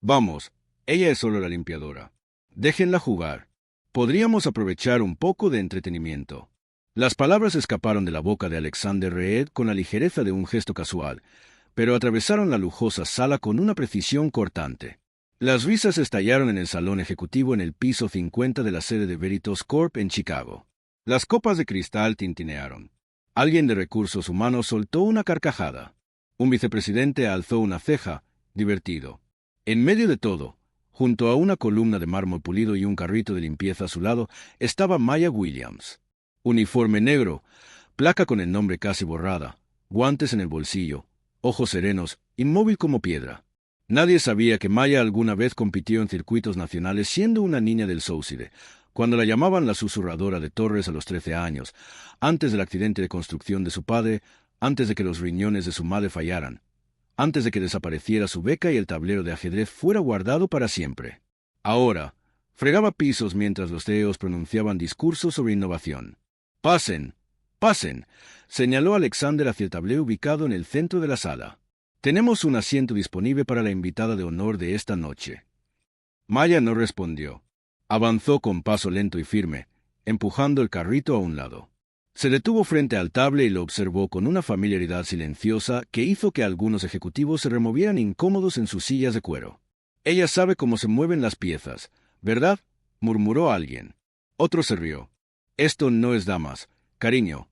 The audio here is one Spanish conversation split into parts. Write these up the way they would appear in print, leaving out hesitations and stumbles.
Vamos, ella es solo la limpiadora. Déjenla jugar. Podríamos aprovechar un poco de entretenimiento. Las palabras escaparon de la boca de Alexander Reed con la ligereza de un gesto casual, pero atravesaron la lujosa sala con una precisión cortante. Las risas estallaron en el salón ejecutivo en el piso 50 de la sede de Veritas Corp en Chicago. Las copas de cristal tintinearon. Alguien de recursos humanos soltó una carcajada. Un vicepresidente alzó una ceja, divertido. En medio de todo, junto a una columna de mármol pulido y un carrito de limpieza a su lado, estaba Maya Williams. Uniforme negro, placa con el nombre casi borrada, guantes en el bolsillo, ojos serenos, inmóvil como piedra. Nadie sabía que Maya alguna vez compitió en circuitos nacionales siendo una niña del Southside, cuando la llamaban la susurradora de torres a los 13 años, antes del accidente de construcción de su padre, antes de que los riñones de su madre fallaran, antes de que desapareciera su beca y el tablero de ajedrez fuera guardado para siempre. Ahora, fregaba pisos mientras los CEOs pronunciaban discursos sobre innovación. «Pasen, pasen», señaló Alexander hacia el tablero ubicado en el centro de la sala. «Tenemos un asiento disponible para la invitada de honor de esta noche». Maya no respondió. Avanzó con paso lento y firme, empujando el carrito a un lado. Se detuvo frente al table y lo observó con una familiaridad silenciosa que hizo que algunos ejecutivos se removieran incómodos en sus sillas de cuero. «Ella sabe cómo se mueven las piezas, ¿verdad?», murmuró alguien. Otro se rió. «Esto no es damas, cariño».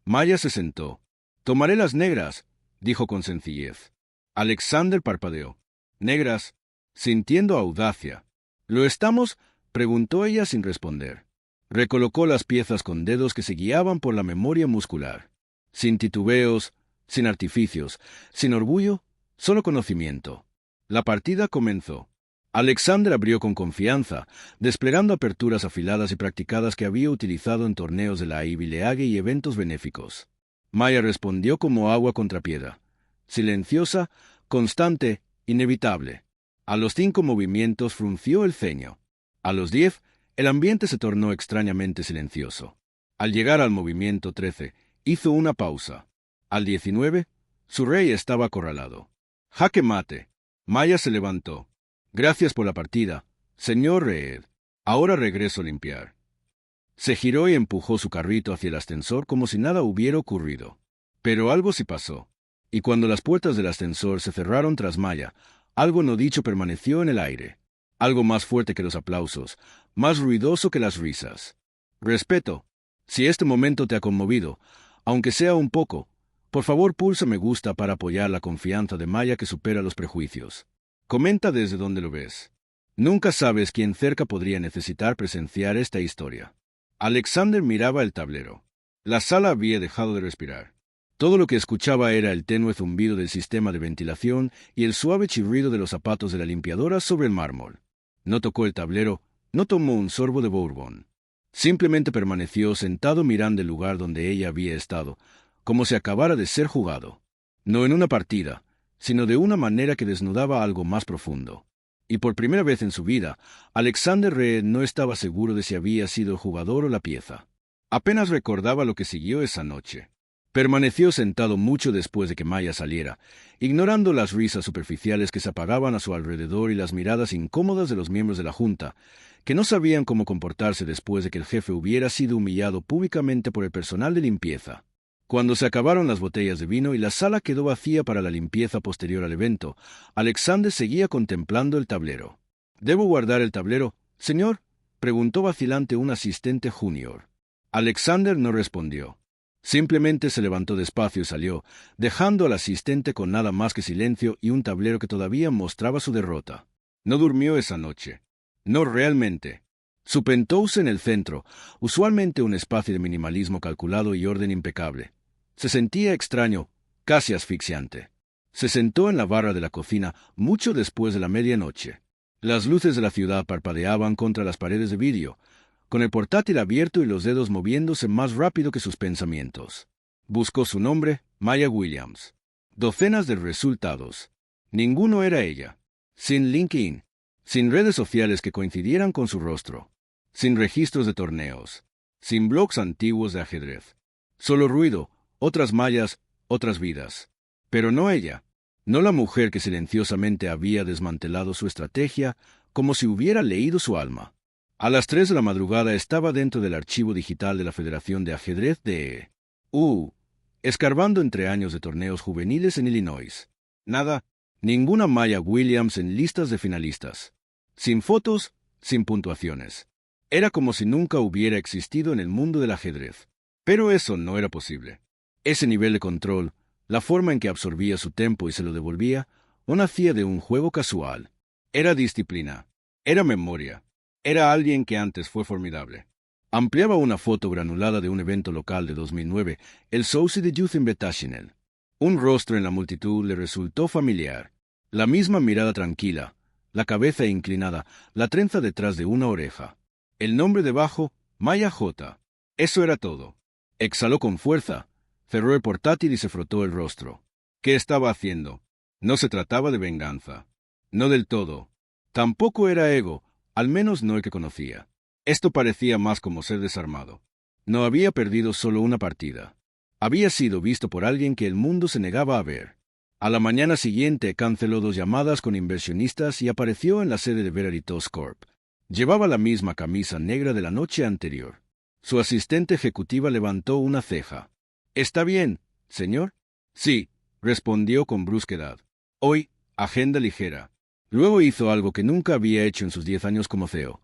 Maya se sentó. «Tomaré las negras», dijo con sencillez. Alexander parpadeó. «¿Negras?», sintiendo audacia. «¿Lo estamos?», preguntó ella sin responder. Recolocó las piezas con dedos que se guiaban por la memoria muscular. Sin titubeos, sin artificios, sin orgullo, solo conocimiento. La partida comenzó. Alexander abrió con confianza, desplegando aperturas afiladas y practicadas que había utilizado en torneos de la Ivy League y eventos benéficos. Maya respondió como agua contra piedra. Silenciosa, constante, inevitable. A los 5 movimientos frunció el ceño. A los 10, el ambiente se tornó extrañamente silencioso. Al llegar al movimiento 13, hizo una pausa. Al 19, su rey estaba acorralado. «Jaque mate». Maya se levantó. «Gracias por la partida, señor Reed. Ahora regreso a limpiar». Se giró y empujó su carrito hacia el ascensor como si nada hubiera ocurrido. Pero algo sí pasó. Y cuando las puertas del ascensor se cerraron tras Maya, algo no dicho permaneció en el aire. Algo más fuerte que los aplausos, más ruidoso que las risas. «Respeto. Si este momento te ha conmovido, aunque sea un poco, por favor pulsa me gusta para apoyar la confianza de Maya que supera los prejuicios. Comenta desde donde lo ves. Nunca sabes quién cerca podría necesitar presenciar esta historia». Alexander miraba el tablero. La sala había dejado de respirar. Todo lo que escuchaba era el tenue zumbido del sistema de ventilación y el suave chirrido de los zapatos de la limpiadora sobre el mármol. No tocó el tablero, no tomó un sorbo de bourbon. Simplemente permaneció sentado mirando el lugar donde ella había estado, como si acabara de ser jugado. No en una partida, sino de una manera que desnudaba algo más profundo. Y por primera vez en su vida, Alexander Reed no estaba seguro de si había sido el jugador o la pieza. Apenas recordaba lo que siguió esa noche. Permaneció sentado mucho después de que Maya saliera, ignorando las risas superficiales que se apagaban a su alrededor y las miradas incómodas de los miembros de la Junta, que no sabían cómo comportarse después de que el jefe hubiera sido humillado públicamente por el personal de limpieza. Cuando se acabaron las botellas de vino y la sala quedó vacía para la limpieza posterior al evento, Alexander seguía contemplando el tablero. «¿Debo guardar el tablero, señor?», preguntó vacilante un asistente junior. Alexander no respondió. Simplemente se levantó despacio y salió, dejando al asistente con nada más que silencio y un tablero que todavía mostraba su derrota. No durmió esa noche. No realmente. Su penthouse en el centro, usualmente un espacio de minimalismo calculado y orden impecable. Se sentía extraño, casi asfixiante. Se sentó en la barra de la cocina mucho después de la medianoche. Las luces de la ciudad parpadeaban contra las paredes de vidrio, con el portátil abierto y los dedos moviéndose más rápido que sus pensamientos. Buscó su nombre, Maya Williams. Docenas de resultados. Ninguno era ella. Sin LinkedIn. Sin redes sociales que coincidieran con su rostro. Sin registros de torneos. Sin blogs antiguos de ajedrez. Solo ruido, otras mallas, otras vidas. Pero no ella. no la mujer que silenciosamente había desmantelado su estrategia como si hubiera leído su alma. A las 3 de la madrugada estaba dentro del archivo digital de la Federación de Ajedrez de escarbando entre años de torneos juveniles en Illinois. Nada, ninguna Maya Williams en listas de finalistas. Sin fotos, sin puntuaciones. Era como si nunca hubiera existido en el mundo del ajedrez. Pero eso no era posible. Ese nivel de control, la forma en que absorbía su tiempo y se lo devolvía, no nacía de un juego casual. Era disciplina. Era memoria. Era alguien que antes fue formidable. Ampliaba una foto granulada de un evento local de 2009, el Soucy de Youth Invitational. Un rostro en la multitud le resultó familiar. La misma mirada tranquila, la cabeza inclinada, la trenza detrás de una oreja. El nombre debajo, Maya J. Eso era todo. Exhaló con fuerza, cerró el portátil y se frotó el rostro. ¿Qué estaba haciendo? No se trataba de venganza. No del todo. Tampoco era ego, al menos no el que conocía. Esto parecía más como ser desarmado. No había perdido solo una partida. Había sido visto por alguien que el mundo se negaba a ver. A la mañana siguiente canceló 2 llamadas con inversionistas y apareció en la sede de Veritas Corp. Llevaba la misma camisa negra de la noche anterior. Su asistente ejecutiva levantó una ceja. «¿Está bien, señor?» «Sí», respondió con brusquedad. «Hoy, agenda ligera». Luego hizo algo que nunca había hecho en sus 10 años como CEO.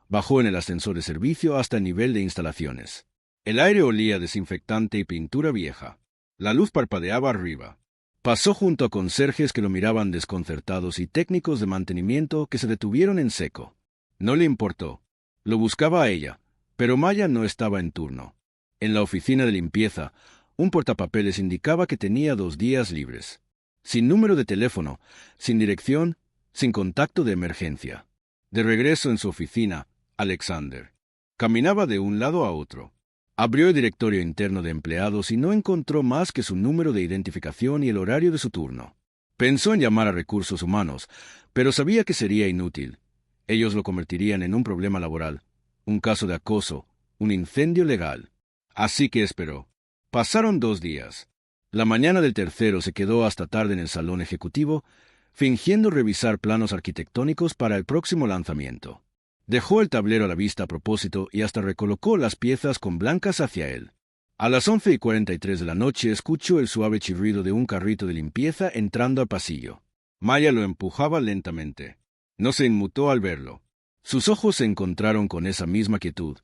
Bajó en el ascensor de servicio hasta el nivel de instalaciones. El aire olía a desinfectante y pintura vieja. La luz parpadeaba arriba. Pasó junto a conserjes que lo miraban desconcertados y técnicos de mantenimiento que se detuvieron en seco. No le importó. Lo buscaba a ella, pero Maya no estaba en turno. En la oficina de limpieza, un portapapeles indicaba que tenía 2 días libres. Sin número de teléfono, sin dirección, sin contacto de emergencia. De regreso en su oficina, Alexander caminaba de un lado a otro. Abrió el directorio interno de empleados y no encontró más que su número de identificación y el horario de su turno. Pensó en llamar a recursos humanos, pero sabía que sería inútil. Ellos lo convertirían en un problema laboral, un caso de acoso, un incendio legal. Así que esperó. Pasaron 2 días. La mañana del tercero se quedó hasta tarde en el salón ejecutivo, fingiendo revisar planos arquitectónicos para el próximo lanzamiento. Dejó el tablero a la vista a propósito y hasta recolocó las piezas con blancas hacia él. A las 11:43 de la noche escuchó el suave chirrido de un carrito de limpieza entrando al pasillo. Maya lo empujaba lentamente. No se inmutó al verlo. Sus ojos se encontraron con esa misma quietud,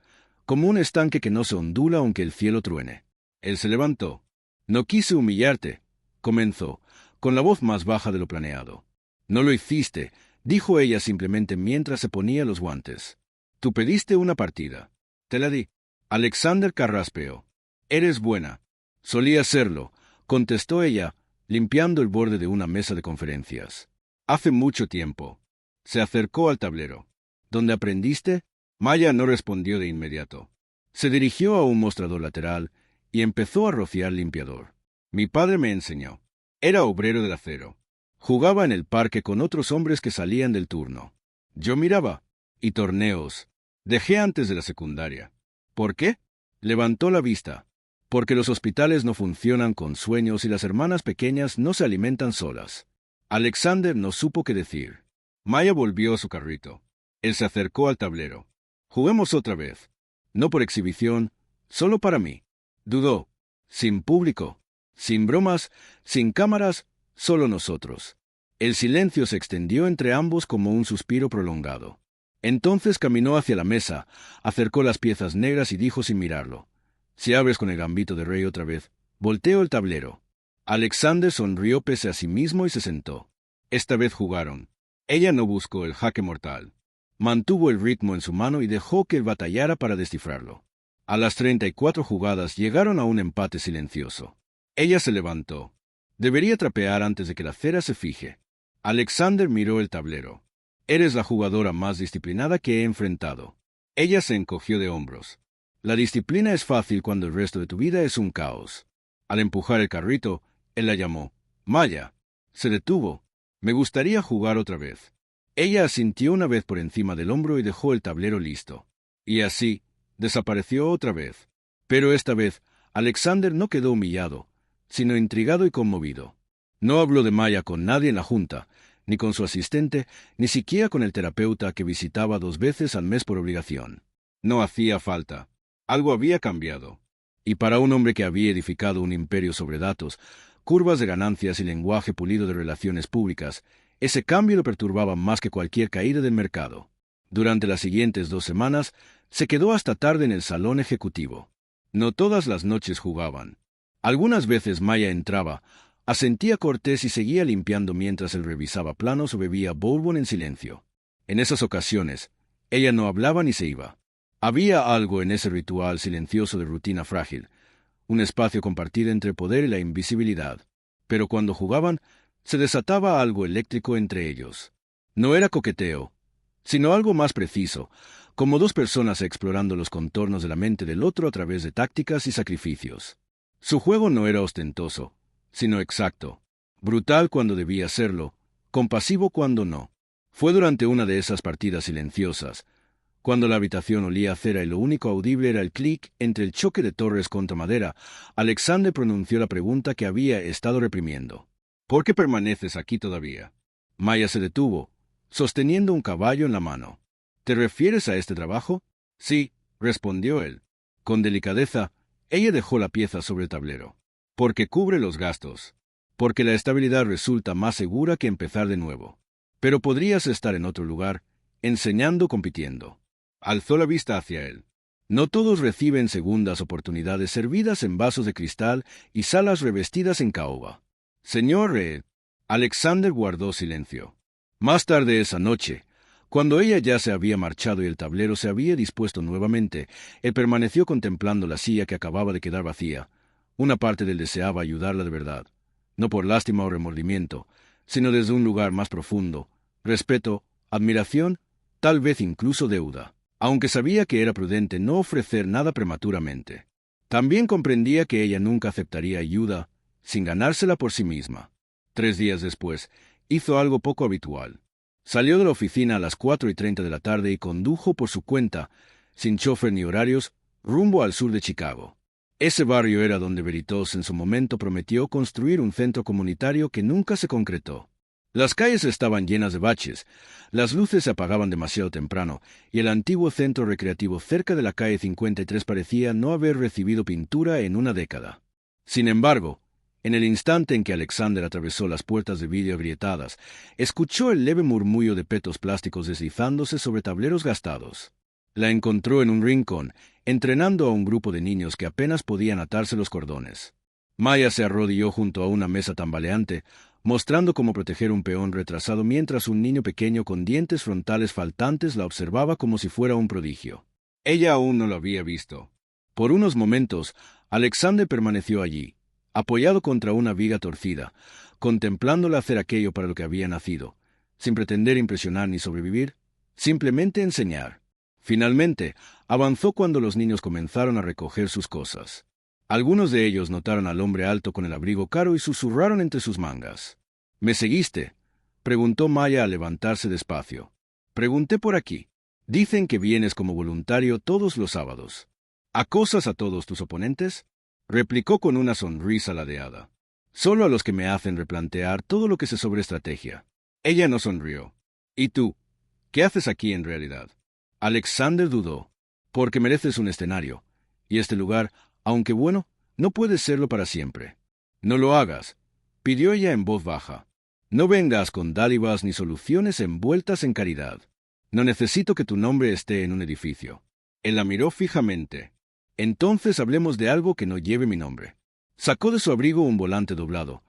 como un estanque que no se ondula aunque el cielo truene. Él se levantó. «No quise humillarte», comenzó, con la voz más baja de lo planeado. «No lo hiciste», dijo ella simplemente mientras se ponía los guantes. «Tú pediste una partida. Te la di». Alexander carraspeó. «Eres buena». «Solía serlo», contestó ella, limpiando el borde de una mesa de conferencias. «Hace mucho tiempo». Se acercó al tablero. «¿Dónde aprendiste?» Maya no respondió de inmediato. Se dirigió a un mostrador lateral y empezó a rociar limpiador. «Mi padre me enseñó. Era obrero del acero. Jugaba en el parque con otros hombres que salían del turno. Yo miraba. Y torneos. Dejé antes de la secundaria». «¿Por qué?» Levantó la vista. «Porque los hospitales no funcionan con sueños y las hermanas pequeñas no se alimentan solas». Alexander no supo qué decir. Maya volvió a su carrito. Él se acercó al tablero. «Juguemos otra vez. No por exhibición, solo para mí». Dudó. Sin público, sin bromas, sin cámaras, solo nosotros. El silencio se extendió entre ambos como un suspiro prolongado. Entonces caminó hacia la mesa, acercó las piezas negras y dijo sin mirarlo: «Si abres con el gambito de rey otra vez, volteo el tablero». Alexander sonrió pese a sí mismo y se sentó. Esta vez jugaron. Ella no buscó el jaque mortal. Mantuvo el ritmo en su mano y dejó que él batallara para descifrarlo. A las 34 jugadas llegaron a un empate silencioso. Ella se levantó. Debería trapear antes de que la cera se fije. Alexander miró el tablero. «Eres la jugadora más disciplinada que he enfrentado». Ella se encogió de hombros. «La disciplina es fácil cuando el resto de tu vida es un caos». Al empujar el carrito, él la llamó: «Maya». Se detuvo. «Me gustaría jugar otra vez». Ella asintió una vez por encima del hombro y dejó el tablero listo. Y así, desapareció otra vez. Pero esta vez, Alexander no quedó humillado, sino intrigado y conmovido. No habló de Maya con nadie en la junta, ni con su asistente, ni siquiera con el terapeuta que visitaba 2 veces al mes por obligación. No hacía falta. Algo había cambiado. Y para un hombre que había edificado un imperio sobre datos, curvas de ganancias y lenguaje pulido de relaciones públicas, ese cambio lo perturbaba más que cualquier caída del mercado. Durante las siguientes 2 semanas, se quedó hasta tarde en el salón ejecutivo. No todas las noches jugaban. Algunas veces Maya entraba, asentía cortés y seguía limpiando mientras él revisaba planos o bebía bourbon en silencio. En esas ocasiones, ella no hablaba ni se iba. Había algo en ese ritual silencioso de rutina frágil, un espacio compartido entre el poder y la invisibilidad. Pero cuando jugaban, se desataba algo eléctrico entre ellos. No era coqueteo, sino algo más preciso, como dos personas explorando los contornos de la mente del otro a través de tácticas y sacrificios. Su juego no era ostentoso, sino exacto, brutal cuando debía serlo, compasivo cuando no. Fue durante una de esas partidas silenciosas, cuando la habitación olía a cera y lo único audible era el clic entre el choque de torres contra madera, Alexander pronunció la pregunta que había estado reprimiendo. ¿Por qué permaneces aquí todavía? Maya se detuvo, sosteniendo un caballo en la mano. ¿Te refieres a este trabajo? Sí, respondió él. Con delicadeza, ella dejó la pieza sobre el tablero. Porque cubre los gastos. Porque la estabilidad resulta más segura que empezar de nuevo. Pero podrías estar en otro lugar, enseñando, compitiendo. Alzó la vista hacia él. No todos reciben segundas oportunidades servidas en vasos de cristal y salas revestidas en caoba. Señor Reed, Alexander guardó silencio. Más tarde esa noche, cuando ella ya se había marchado y el tablero se había dispuesto nuevamente, él permaneció contemplando la silla que acababa de quedar vacía. Una parte de él deseaba ayudarla de verdad, no por lástima o remordimiento, sino desde un lugar más profundo, respeto, admiración, tal vez incluso deuda. Aunque sabía que era prudente no ofrecer nada prematuramente. También comprendía que ella nunca aceptaría ayuda sin ganársela por sí misma. 3 días después, hizo algo poco habitual. Salió de la oficina a las 4:30 de la tarde y condujo por su cuenta, sin chofer ni horarios, rumbo al sur de Chicago. Ese barrio era donde Veritas en su momento prometió construir un centro comunitario que nunca se concretó. Las calles estaban llenas de baches, las luces se apagaban demasiado temprano, y el antiguo centro recreativo cerca de la calle 53 parecía no haber recibido pintura en una década. Sin embargo, en el instante en que Alexander atravesó las puertas de vidrio agrietadas, escuchó el leve murmullo de petos plásticos deslizándose sobre tableros gastados. La encontró en un rincón, entrenando a un grupo de niños que apenas podían atarse los cordones. Maya se arrodilló junto a una mesa tambaleante, mostrando cómo proteger un peón retrasado mientras un niño pequeño con dientes frontales faltantes la observaba como si fuera un prodigio. Ella aún no lo había visto. Por unos momentos, Alexander permaneció allí, apoyado contra una viga torcida, contemplándola hacer aquello para lo que había nacido, sin pretender impresionar ni sobrevivir, simplemente enseñar. Finalmente, avanzó cuando los niños comenzaron a recoger sus cosas. Algunos de ellos notaron al hombre alto con el abrigo caro y susurraron entre sus mangas. ¿Me seguiste?, preguntó Maya al levantarse despacio. Pregunté por aquí. Dicen que vienes como voluntario todos los sábados. ¿Acosas a todos tus oponentes? Replicó con una sonrisa ladeada. Solo a los que me hacen replantear todo lo que sé sobre estrategia. Ella no sonrió. ¿Y tú? ¿Qué haces aquí en realidad? Alexander dudó. Porque mereces un escenario. Y este lugar, aunque bueno, no puede serlo para siempre. No lo hagas, pidió ella en voz baja. No vengas con dádivas ni soluciones envueltas en caridad. No necesito que tu nombre esté en un edificio. Él la miró fijamente. Entonces hablemos de algo que no lleve mi nombre. Sacó de su abrigo un volante doblado.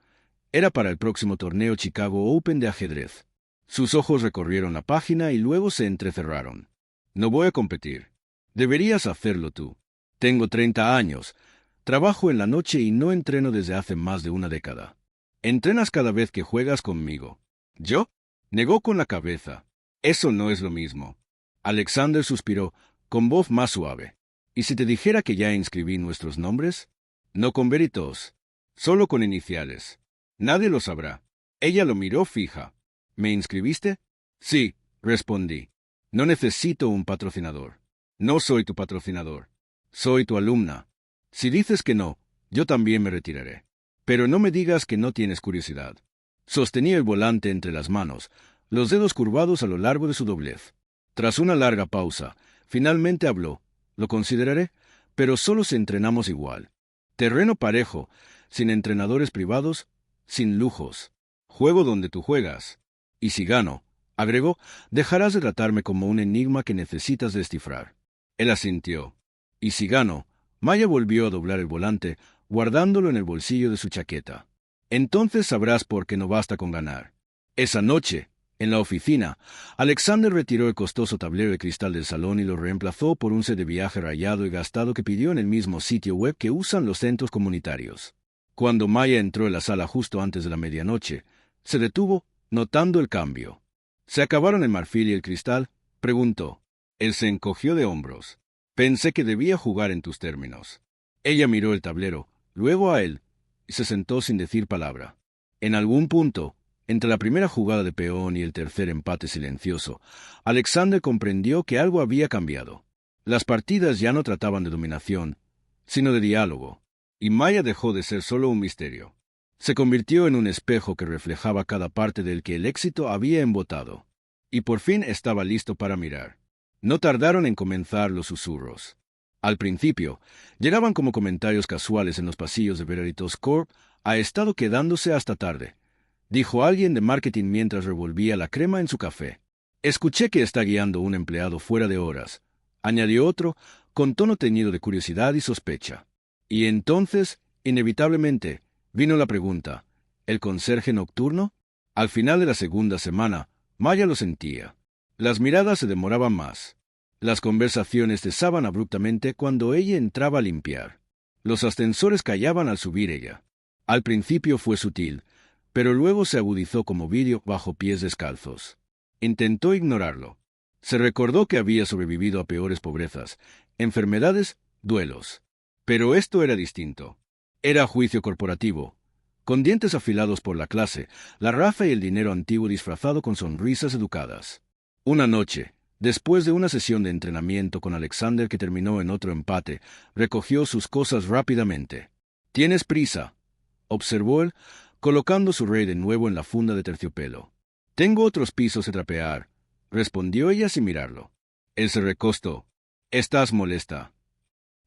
Era para el próximo torneo Chicago Open de ajedrez. Sus ojos recorrieron la página y luego se entrecerraron. No voy a competir. Deberías hacerlo tú. Tengo 30 años, trabajo en la noche y no entreno desde hace más de una década. Entrenas cada vez que juegas conmigo. ¿Yo? Negó con la cabeza. Eso no es lo mismo. Alexander suspiró, con voz más suave. ¿Y si te dijera que ya inscribí nuestros nombres? No con Veritas, solo con iniciales. Nadie lo sabrá. Ella lo miró fija. ¿Me inscribiste? Sí, respondí. No necesito un patrocinador. No soy tu patrocinador. Soy tu alumna. Si dices que no, yo también me retiraré. Pero no me digas que no tienes curiosidad. Sostenía el volante entre las manos, los dedos curvados a lo largo de su doblez. Tras una larga pausa, finalmente habló. Lo consideraré, pero solo si entrenamos igual. Terreno parejo, sin entrenadores privados, sin lujos. Juego donde tú juegas. Y si gano, agregó, dejarás de tratarme como un enigma que necesitas descifrar. Él asintió. Y si gano, Maya volvió a doblar el volante, guardándolo en el bolsillo de su chaqueta. Entonces sabrás por qué no basta con ganar. Esa noche, en la oficina, Alexander retiró el costoso tablero de cristal del salón y lo reemplazó por un set de viaje rayado y gastado que pidió en el mismo sitio web que usan los centros comunitarios. Cuando Maya entró en la sala justo antes de la medianoche, se detuvo, notando el cambio. ¿Se acabaron el marfil y el cristal?, preguntó. Él se encogió de hombros. Pensé que debía jugar en tus términos. Ella miró el tablero, luego a él, y se sentó sin decir palabra. En algún punto, entre la primera jugada de peón y el tercer empate silencioso, Alexander comprendió que algo había cambiado. Las partidas ya no trataban de dominación, sino de diálogo, y Maya dejó de ser solo un misterio. Se convirtió en un espejo que reflejaba cada parte del que el éxito había embotado. Y por fin estaba listo para mirar. No tardaron en comenzar los susurros. Al principio, llegaban como comentarios casuales en los pasillos de Veritas Corp. Ha estado quedándose hasta tarde, dijo alguien de marketing mientras revolvía la crema en su café. Escuché que está guiando un empleado fuera de horas, añadió otro, con tono teñido de curiosidad y sospecha. Y entonces, inevitablemente, vino la pregunta, ¿el conserje nocturno? Al final de la segunda semana, Maya lo sentía. Las miradas se demoraban más. Las conversaciones cesaban abruptamente cuando ella entraba a limpiar. Los ascensores callaban al subir ella. Al principio fue sutil, pero luego se agudizó como vidrio bajo pies descalzos. Intentó ignorarlo. Se recordó que había sobrevivido a peores pobrezas, enfermedades, duelos. Pero esto era distinto. Era juicio corporativo, con dientes afilados por la clase, la raza y el dinero antiguo disfrazado con sonrisas educadas. Una noche, después de una sesión de entrenamiento con Alexander que terminó en otro empate, recogió sus cosas rápidamente. «¿Tienes prisa?», observó él, colocando su rey de nuevo en la funda de terciopelo. «Tengo otros pisos que trapear», respondió ella sin mirarlo. Él se recostó. «¿Estás molesta?».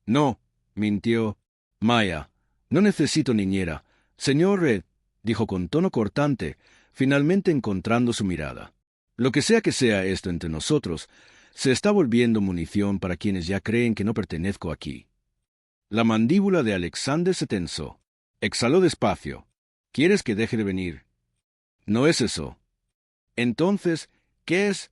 «No», mintió. «Maya, no necesito niñera. Señor Red», dijo con tono cortante, finalmente encontrando su mirada. «Lo que sea esto entre nosotros, se está volviendo munición para quienes ya creen que no pertenezco aquí». La mandíbula de Alexander se tensó. Exhaló despacio. «¿Quieres que deje de venir?». «No es eso». «Entonces, ¿qué es?».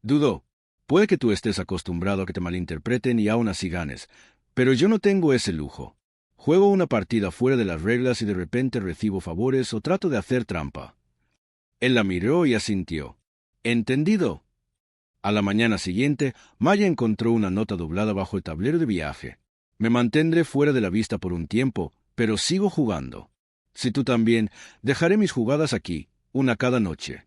Dudó. «Puede que tú estés acostumbrado a que te malinterpreten y aún así ganes, pero yo no tengo ese lujo. Juego una partida fuera de las reglas y de repente recibo favores o trato de hacer trampa». Él la miró y asintió. «¿Entendido?». A la mañana siguiente, Maya encontró una nota doblada bajo el tablero de viaje. «Me mantendré fuera de la vista por un tiempo, pero sigo jugando. Si tú también, dejaré mis jugadas aquí, una cada noche».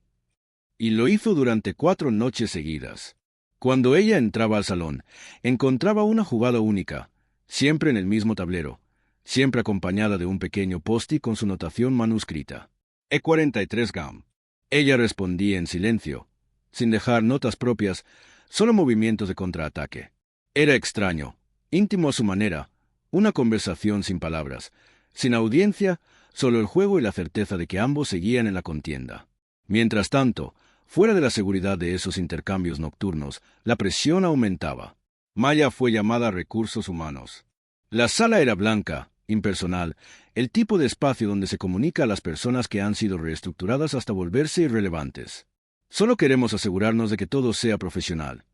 Y lo hizo durante 4 noches seguidas. Cuando ella entraba al salón, encontraba una jugada única, siempre en el mismo tablero, siempre acompañada de un pequeño post-it con su notación manuscrita. E43 GAM. Ella respondía en silencio, sin dejar notas propias, solo movimientos de contraataque. Era extraño, íntimo a su manera, una conversación sin palabras, sin audiencia, solo el juego y la certeza de que ambos seguían en la contienda. Mientras tanto, fuera de la seguridad de esos intercambios nocturnos, la presión aumentaba. Maya fue llamada a recursos humanos. La sala era blanca, impersonal, el tipo de espacio donde se comunica a las personas que han sido reestructuradas hasta volverse irrelevantes. «Solo queremos asegurarnos de que todo sea profesional»,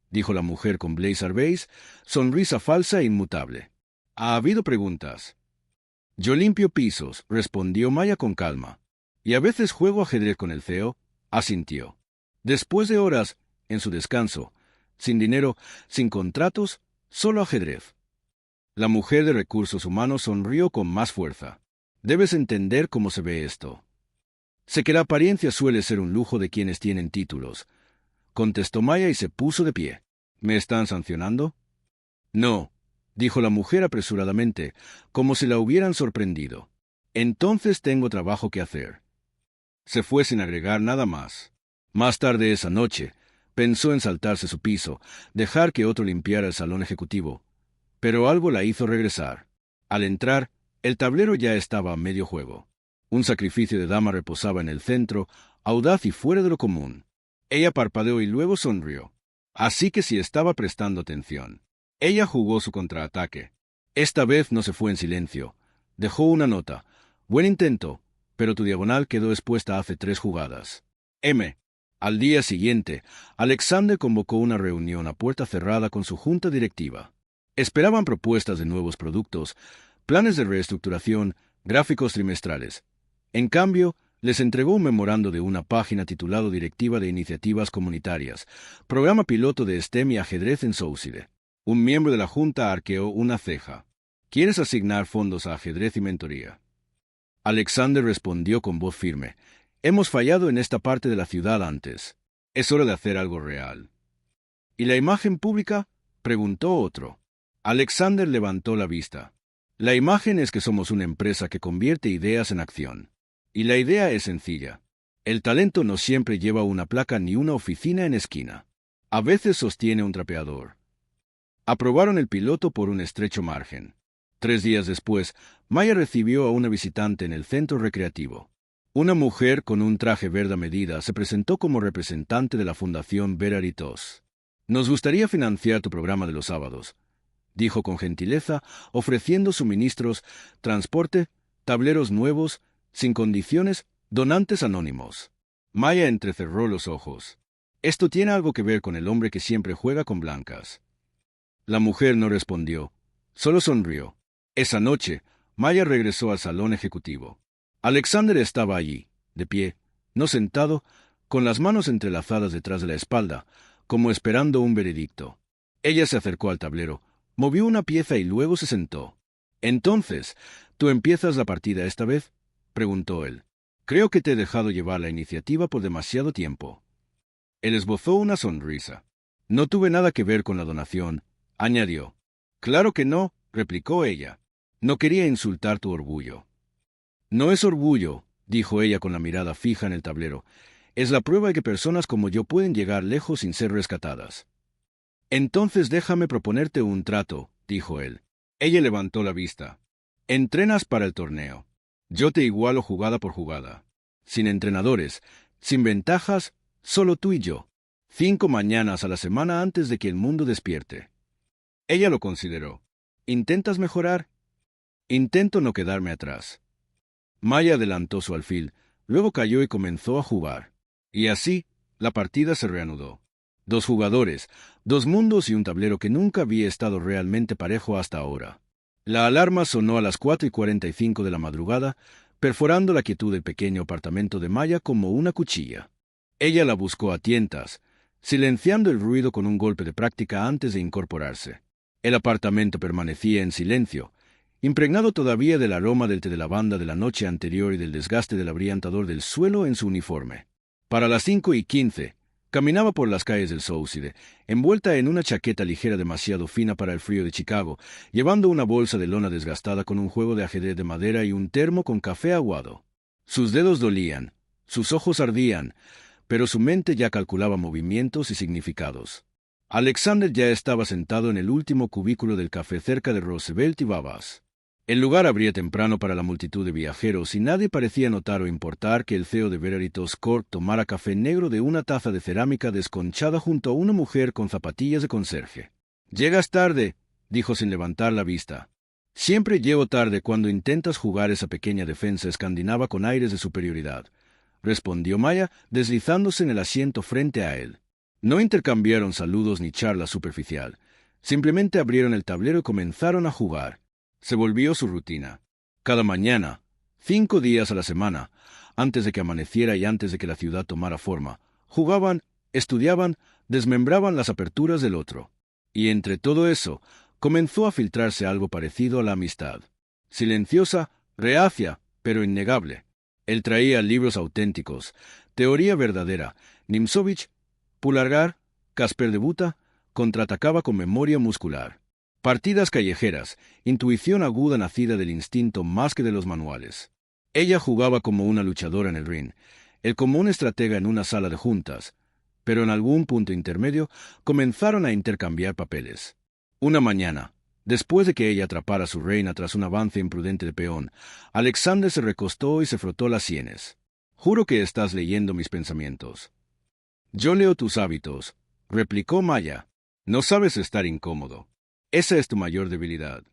dijo la mujer con blazer beige, sonrisa falsa e inmutable. «¿Ha habido preguntas?». «Yo limpio pisos», respondió Maya con calma. «Y a veces juego ajedrez con el CEO», asintió. Después de horas, en su descanso, sin dinero, sin contratos, solo ajedrez. La mujer de recursos humanos sonrió con más fuerza. «Debes entender cómo se ve esto. Sé que la apariencia suele ser un lujo de quienes tienen títulos», contestó Maya y se puso de pie. «¿Me están sancionando?». «No», dijo la mujer apresuradamente, como si la hubieran sorprendido. Entonces tengo trabajo que hacer. Se fue sin agregar nada más. Más tarde esa noche, pensó en saltarse su piso, dejar que otro limpiara el salón ejecutivo. Pero algo la hizo regresar. Al entrar, el tablero ya estaba a medio juego. Un sacrificio de dama reposaba en el centro, audaz y fuera de lo común. Ella parpadeó y luego sonrió. Así que sí estaba prestando atención. Ella jugó su contraataque. Esta vez no se fue en silencio. Dejó una nota. Buen intento, pero tu diagonal quedó expuesta hace 3 jugadas. M. Al día siguiente, Alexander convocó una reunión a puerta cerrada con su junta directiva. Esperaban propuestas de nuevos productos, planes de reestructuración, gráficos trimestrales. En cambio, les entregó un memorando de una página titulado Directiva de Iniciativas Comunitarias, programa piloto de STEM y ajedrez en Souside. Un miembro de la junta arqueó una ceja. ¿Quieres asignar fondos a ajedrez y mentoría? Alexander respondió con voz firme. Hemos fallado en esta parte de la ciudad antes. Es hora de hacer algo real. ¿Y la imagen pública? Preguntó otro. Alexander levantó la vista. La imagen es que somos una empresa que convierte ideas en acción. Y la idea es sencilla. El talento no siempre lleva una placa ni una oficina en esquina. A veces sostiene un trapeador. Aprobaron el piloto por un estrecho margen. 3 días después, Maya recibió a una visitante en el centro recreativo. Una mujer con un traje verde a medida se presentó como representante de la Fundación Veraritos. Nos gustaría financiar tu programa de los sábados, dijo con gentileza, ofreciendo suministros, transporte, tableros nuevos, sin condiciones, donantes anónimos. Maya entrecerró los ojos. Esto tiene algo que ver con el hombre que siempre juega con blancas. La mujer no respondió, solo sonrió. Esa noche, Maya regresó al salón ejecutivo. Alexander estaba allí, de pie, no sentado, con las manos entrelazadas detrás de la espalda, como esperando un veredicto. Ella se acercó al tablero, movió una pieza y luego se sentó. «Entonces, ¿tú empiezas la partida esta vez?», preguntó él. «Creo que te he dejado llevar la iniciativa por demasiado tiempo». Él esbozó una sonrisa. «No tuve nada que ver con la donación», añadió. «Claro que no», replicó ella. «No quería insultar tu orgullo». «No es orgullo», dijo ella con la mirada fija en el tablero. «Es la prueba de que personas como yo pueden llegar lejos sin ser rescatadas». «Entonces déjame proponerte un trato», dijo él. Ella levantó la vista. «Entrenas para el torneo. Yo te igualo jugada por jugada. Sin entrenadores, sin ventajas, solo tú y yo. 5 mañanas a la semana antes de que el mundo despierte». Ella lo consideró. «¿Intentas mejorar?» «Intento no quedarme atrás». Maya adelantó su alfil, luego cayó y comenzó a jugar. Y así, la partida se reanudó. 2 jugadores, 2 mundos y un tablero que nunca había estado realmente parejo hasta ahora. La alarma sonó a las 4:45 de la madrugada, perforando la quietud del pequeño apartamento de Maya como una cuchilla. Ella la buscó a tientas, silenciando el ruido con un golpe de práctica antes de incorporarse. El apartamento permanecía en silencio, impregnado todavía del aroma del té de lavanda de la noche anterior y del desgaste del abrillantador del suelo en su uniforme. Para las 5:15, caminaba por las calles del Souside, envuelta en una chaqueta ligera demasiado fina para el frío de Chicago, llevando una bolsa de lona desgastada con un juego de ajedrez de madera y un termo con café aguado. Sus dedos dolían, sus ojos ardían, pero su mente ya calculaba movimientos y significados. Alexander ya estaba sentado en el último cubículo del café cerca de Roosevelt y Babas. El lugar abría temprano para la multitud de viajeros y nadie parecía notar o importar que el CEO de Veraritos Corp tomara café negro de una taza de cerámica desconchada junto a una mujer con zapatillas de conserje. «Llegas tarde», dijo sin levantar la vista. «Siempre llego tarde cuando intentas jugar esa pequeña defensa escandinava con aires de superioridad», respondió Maya, deslizándose en el asiento frente a él. No intercambiaron saludos ni charla superficial. Simplemente abrieron el tablero y comenzaron a jugar. Se volvió su rutina. Cada mañana, 5 días a la semana, antes de que amaneciera y antes de que la ciudad tomara forma, jugaban, estudiaban, desmembraban las aperturas del otro. Y entre todo eso, comenzó a filtrarse algo parecido a la amistad. Silenciosa, reacia, pero innegable. Él traía libros auténticos, teoría verdadera, Nimzovich, Pulargar, Casper de Buta, contraatacaba con memoria muscular. Partidas callejeras, intuición aguda nacida del instinto más que de los manuales. Ella jugaba como una luchadora en el ring, él como un estratega en una sala de juntas, pero en algún punto intermedio comenzaron a intercambiar papeles. Una mañana, después de que ella atrapara a su reina tras un avance imprudente de peón, Alexander se recostó y se frotó las sienes. Juro que estás leyendo mis pensamientos. Yo leo tus hábitos, replicó Maya. No sabes estar incómodo. Esa es tu mayor debilidad.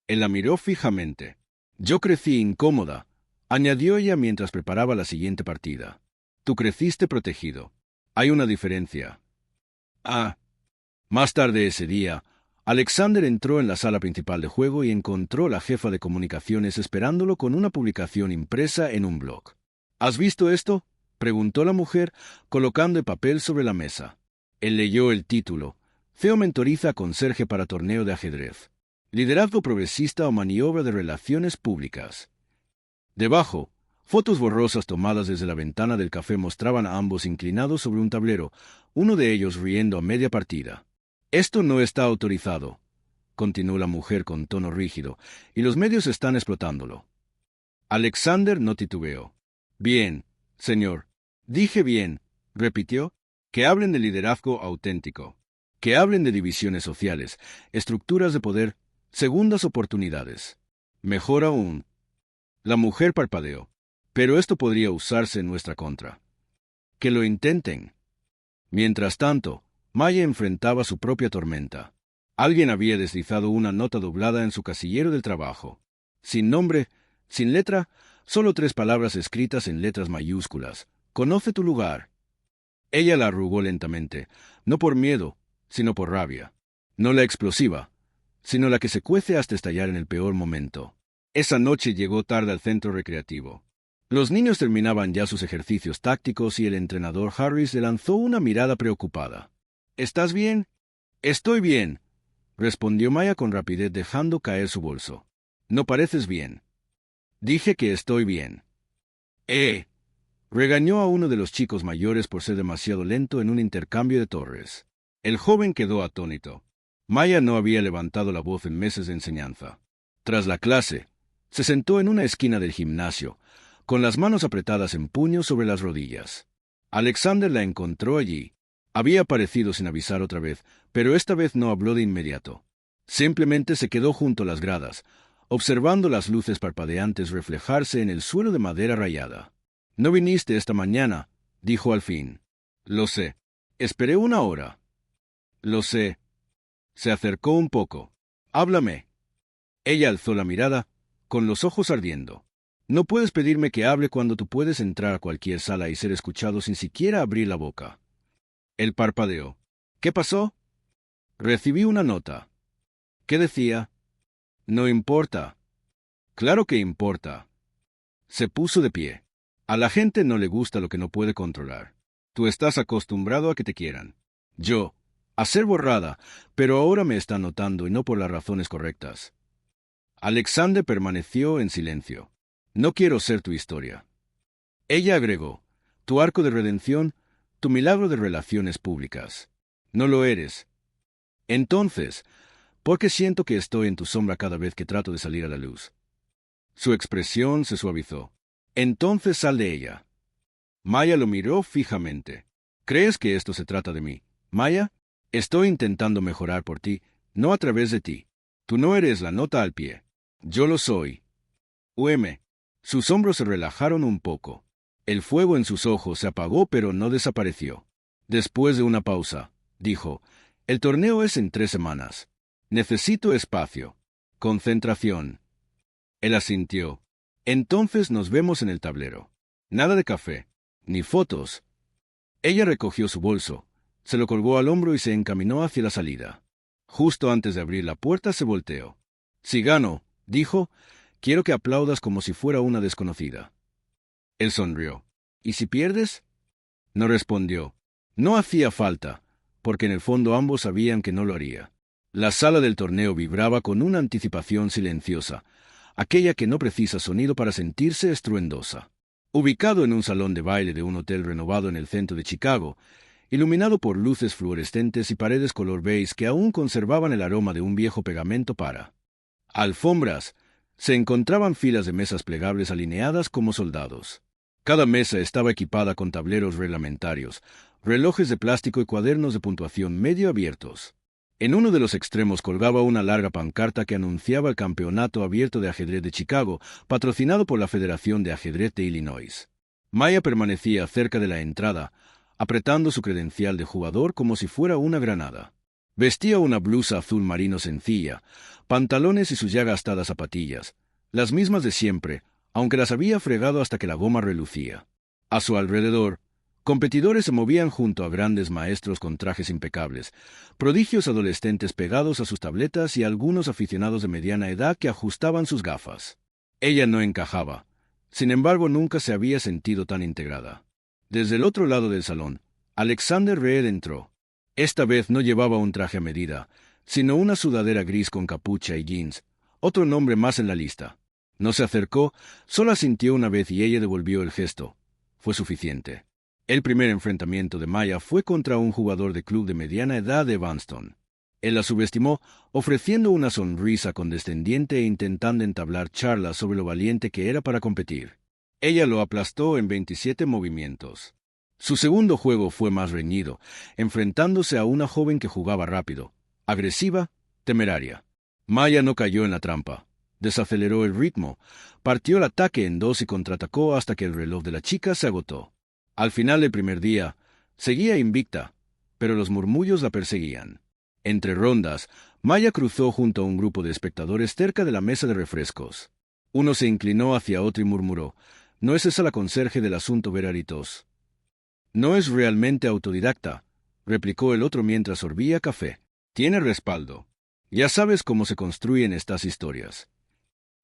Él la miró fijamente. Yo crecí incómoda, añadió ella mientras preparaba la siguiente partida. Tú creciste protegido. Hay una diferencia. Ah. Más tarde ese día, Alexander entró en la sala principal de juego y encontró a la jefa de comunicaciones esperándolo con una publicación impresa en un blog. ¿Has visto esto?, preguntó la mujer, colocando el papel sobre la mesa. Él leyó el título. CEO mentoriza a conserje para torneo de ajedrez. Liderazgo progresista o maniobra de relaciones públicas. Debajo, fotos borrosas tomadas desde la ventana del café mostraban a ambos inclinados sobre un tablero, uno de ellos riendo a media partida. Esto no está autorizado, continuó la mujer con tono rígido, y los medios están explotándolo. Alexander no titubeó. Bien, señor. Dije bien, repitió. Que hablen de liderazgo auténtico. Que hablen de divisiones sociales, estructuras de poder, segundas oportunidades. Mejor aún. La mujer parpadeó. Pero esto podría usarse en nuestra contra. Que lo intenten. Mientras tanto, Maya enfrentaba su propia tormenta. Alguien había deslizado una nota doblada en su casillero del trabajo. Sin nombre, sin letra, solo 3 palabras escritas en letras mayúsculas. Conoce tu lugar. Ella la arrugó lentamente, no por miedo, sino por rabia. No la explosiva, sino la que se cuece hasta estallar en el peor momento. Esa noche llegó tarde al centro recreativo. Los niños terminaban ya sus ejercicios tácticos y el entrenador Harris le lanzó una mirada preocupada. ¿Estás bien? Estoy bien, respondió Maya con rapidez dejando caer su bolso. No pareces bien. Dije que estoy bien. Regañó a uno de los chicos mayores por ser demasiado lento en un intercambio de torres. El joven quedó atónito. Maya no había levantado la voz en meses de enseñanza. Tras la clase, se sentó en una esquina del gimnasio, con las manos apretadas en puños sobre las rodillas. Alexander la encontró allí. Había aparecido sin avisar otra vez, pero esta vez no habló de inmediato. Simplemente se quedó junto a las gradas, observando las luces parpadeantes reflejarse en el suelo de madera rayada. «No viniste esta mañana», dijo al fin. «Lo sé. Esperé 1 hora». «Lo sé». Se acercó un poco. «Háblame». Ella alzó la mirada, con los ojos ardiendo. «No puedes pedirme que hable cuando tú puedes entrar a cualquier sala y ser escuchado sin siquiera abrir la boca». Él parpadeó. «¿Qué pasó?» «Recibí una nota». «¿Qué decía?» «No importa». «Claro que importa». Se puso de pie. A la gente no le gusta lo que no puede controlar. Tú estás acostumbrado a que te quieran. Yo, a ser borrada, pero ahora me están notando y no por las razones correctas. Alexander permaneció en silencio. No quiero ser tu historia. Ella agregó, tu arco de redención, tu milagro de relaciones públicas. No lo eres. Entonces, ¿por qué siento que estoy en tu sombra cada vez que trato de salir a la luz? Su expresión se suavizó. Entonces sal de ella. Maya lo miró fijamente. ¿Crees que esto se trata de mí, Maya? Estoy intentando mejorar por ti, no a través de ti. Tú no eres la nota al pie. Yo lo soy. Sus hombros se relajaron un poco. El fuego en sus ojos se apagó pero no desapareció. Después de una pausa, dijo, el torneo es en 3 semanas. Necesito espacio. Concentración. Él asintió. Entonces nos vemos en el tablero. Nada de café, ni fotos. Ella recogió su bolso, se lo colgó al hombro y se encaminó hacia la salida. Justo antes de abrir la puerta se volteó. Si gano, dijo, quiero que aplaudas como si fuera una desconocida. Él sonrió. ¿Y si pierdes? No respondió. No hacía falta, porque en el fondo ambos sabían que no lo haría. La sala del torneo vibraba con una anticipación silenciosa, aquella que no precisa sonido para sentirse estruendosa. Ubicado en un salón de baile de un hotel renovado en el centro de Chicago, iluminado por luces fluorescentes y paredes color beige que aún conservaban el aroma de un viejo pegamento para alfombras, Se encontraban filas de mesas plegables alineadas como soldados. Cada mesa estaba equipada con tableros reglamentarios, relojes de plástico y cuadernos de puntuación medio abiertos. En uno de los extremos colgaba una larga pancarta que anunciaba el Campeonato Abierto de Ajedrez de Chicago, patrocinado por la Federación de Ajedrez de Illinois. Maya permanecía cerca de la entrada, apretando su credencial de jugador como si fuera una granada. Vestía una blusa azul marino sencilla, pantalones y sus ya gastadas zapatillas, las mismas de siempre, aunque las había fregado hasta que la goma relucía. A su alrededor, competidores se movían junto a grandes maestros con trajes impecables, prodigios adolescentes pegados a sus tabletas y algunos aficionados de mediana edad que ajustaban sus gafas. Ella no encajaba. Sin embargo, nunca se había sentido tan integrada. Desde el otro lado del salón, Alexander Reed entró. Esta vez no llevaba un traje a medida, sino una sudadera gris con capucha y jeans, otro nombre más en la lista. No se acercó, solo asintió una vez y ella devolvió el gesto. Fue suficiente. El primer enfrentamiento de Maya fue contra un jugador de club de mediana edad de Evanston. Él la subestimó, ofreciendo una sonrisa condescendiente e intentando entablar charlas sobre lo valiente que era para competir. Ella lo aplastó en 27 movimientos. Su segundo juego fue más reñido, enfrentándose a una joven que jugaba rápido, agresiva, temeraria. Maya no cayó en la trampa. Desaceleró el ritmo, partió el ataque en dos y contraatacó hasta que el reloj de la chica se agotó. Al final del primer día, seguía invicta, pero los murmullos la perseguían. Entre rondas, Maya cruzó junto a un grupo de espectadores cerca de la mesa de refrescos. Uno se inclinó hacia otro y murmuró: «¿No es esa la conserje del asunto Veraritos?» «No es realmente autodidacta», replicó el otro mientras sorbía café. «Tiene respaldo. Ya sabes cómo se construyen estas historias».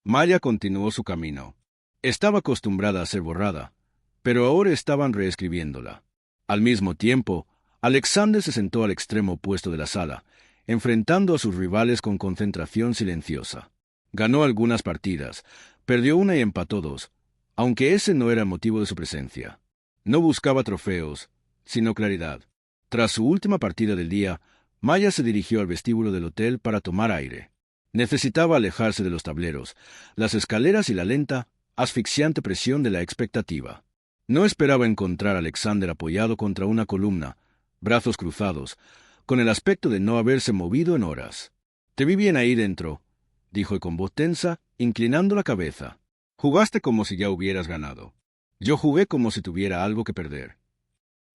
Maya continuó su camino. Estaba acostumbrada a ser borrada, pero ahora estaban reescribiéndola. Al mismo tiempo, Alexander se sentó al extremo opuesto de la sala, enfrentando a sus rivales con concentración silenciosa. Ganó algunas partidas, perdió una y empató dos, aunque ese no era el motivo de su presencia. No buscaba trofeos, sino claridad. Tras su última partida del día, Maya se dirigió al vestíbulo del hotel para tomar aire. Necesitaba alejarse de los tableros, las escaleras y la lenta, asfixiante presión de la expectativa. No esperaba encontrar a Alexander apoyado contra una columna, brazos cruzados, con el aspecto de no haberse movido en horas. «Te vi bien ahí dentro», dijo con voz tensa, inclinando la cabeza. «Jugaste como si ya hubieras ganado. Yo jugué como si tuviera algo que perder».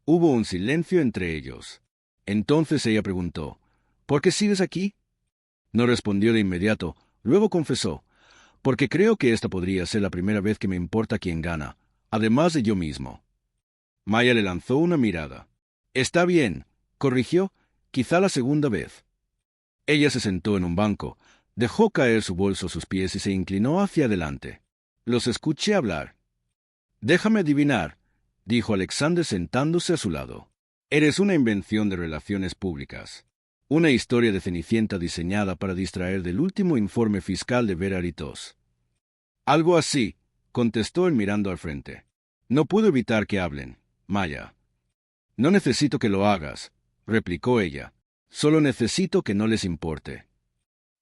Hubo un silencio entre ellos. Entonces ella preguntó: «¿Por qué sigues aquí?» No respondió de inmediato, luego confesó: «Porque creo que esta podría ser la primera vez que me importa quién gana, además de yo mismo». Maya le lanzó una mirada. «Está bien», corrigió, «quizá la segunda vez». Ella se sentó en un banco, dejó caer su bolso a sus pies y se inclinó hacia adelante. «Los escuché hablar». «Déjame adivinar», dijo Alexander sentándose a su lado. «Eres una invención de relaciones públicas. Una historia de Cenicienta diseñada para distraer del último informe fiscal de Veraritos». «Algo así», contestó él mirando al frente. «No puedo evitar que hablen, Maya». «No necesito que lo hagas», replicó ella. «Solo necesito que no les importe».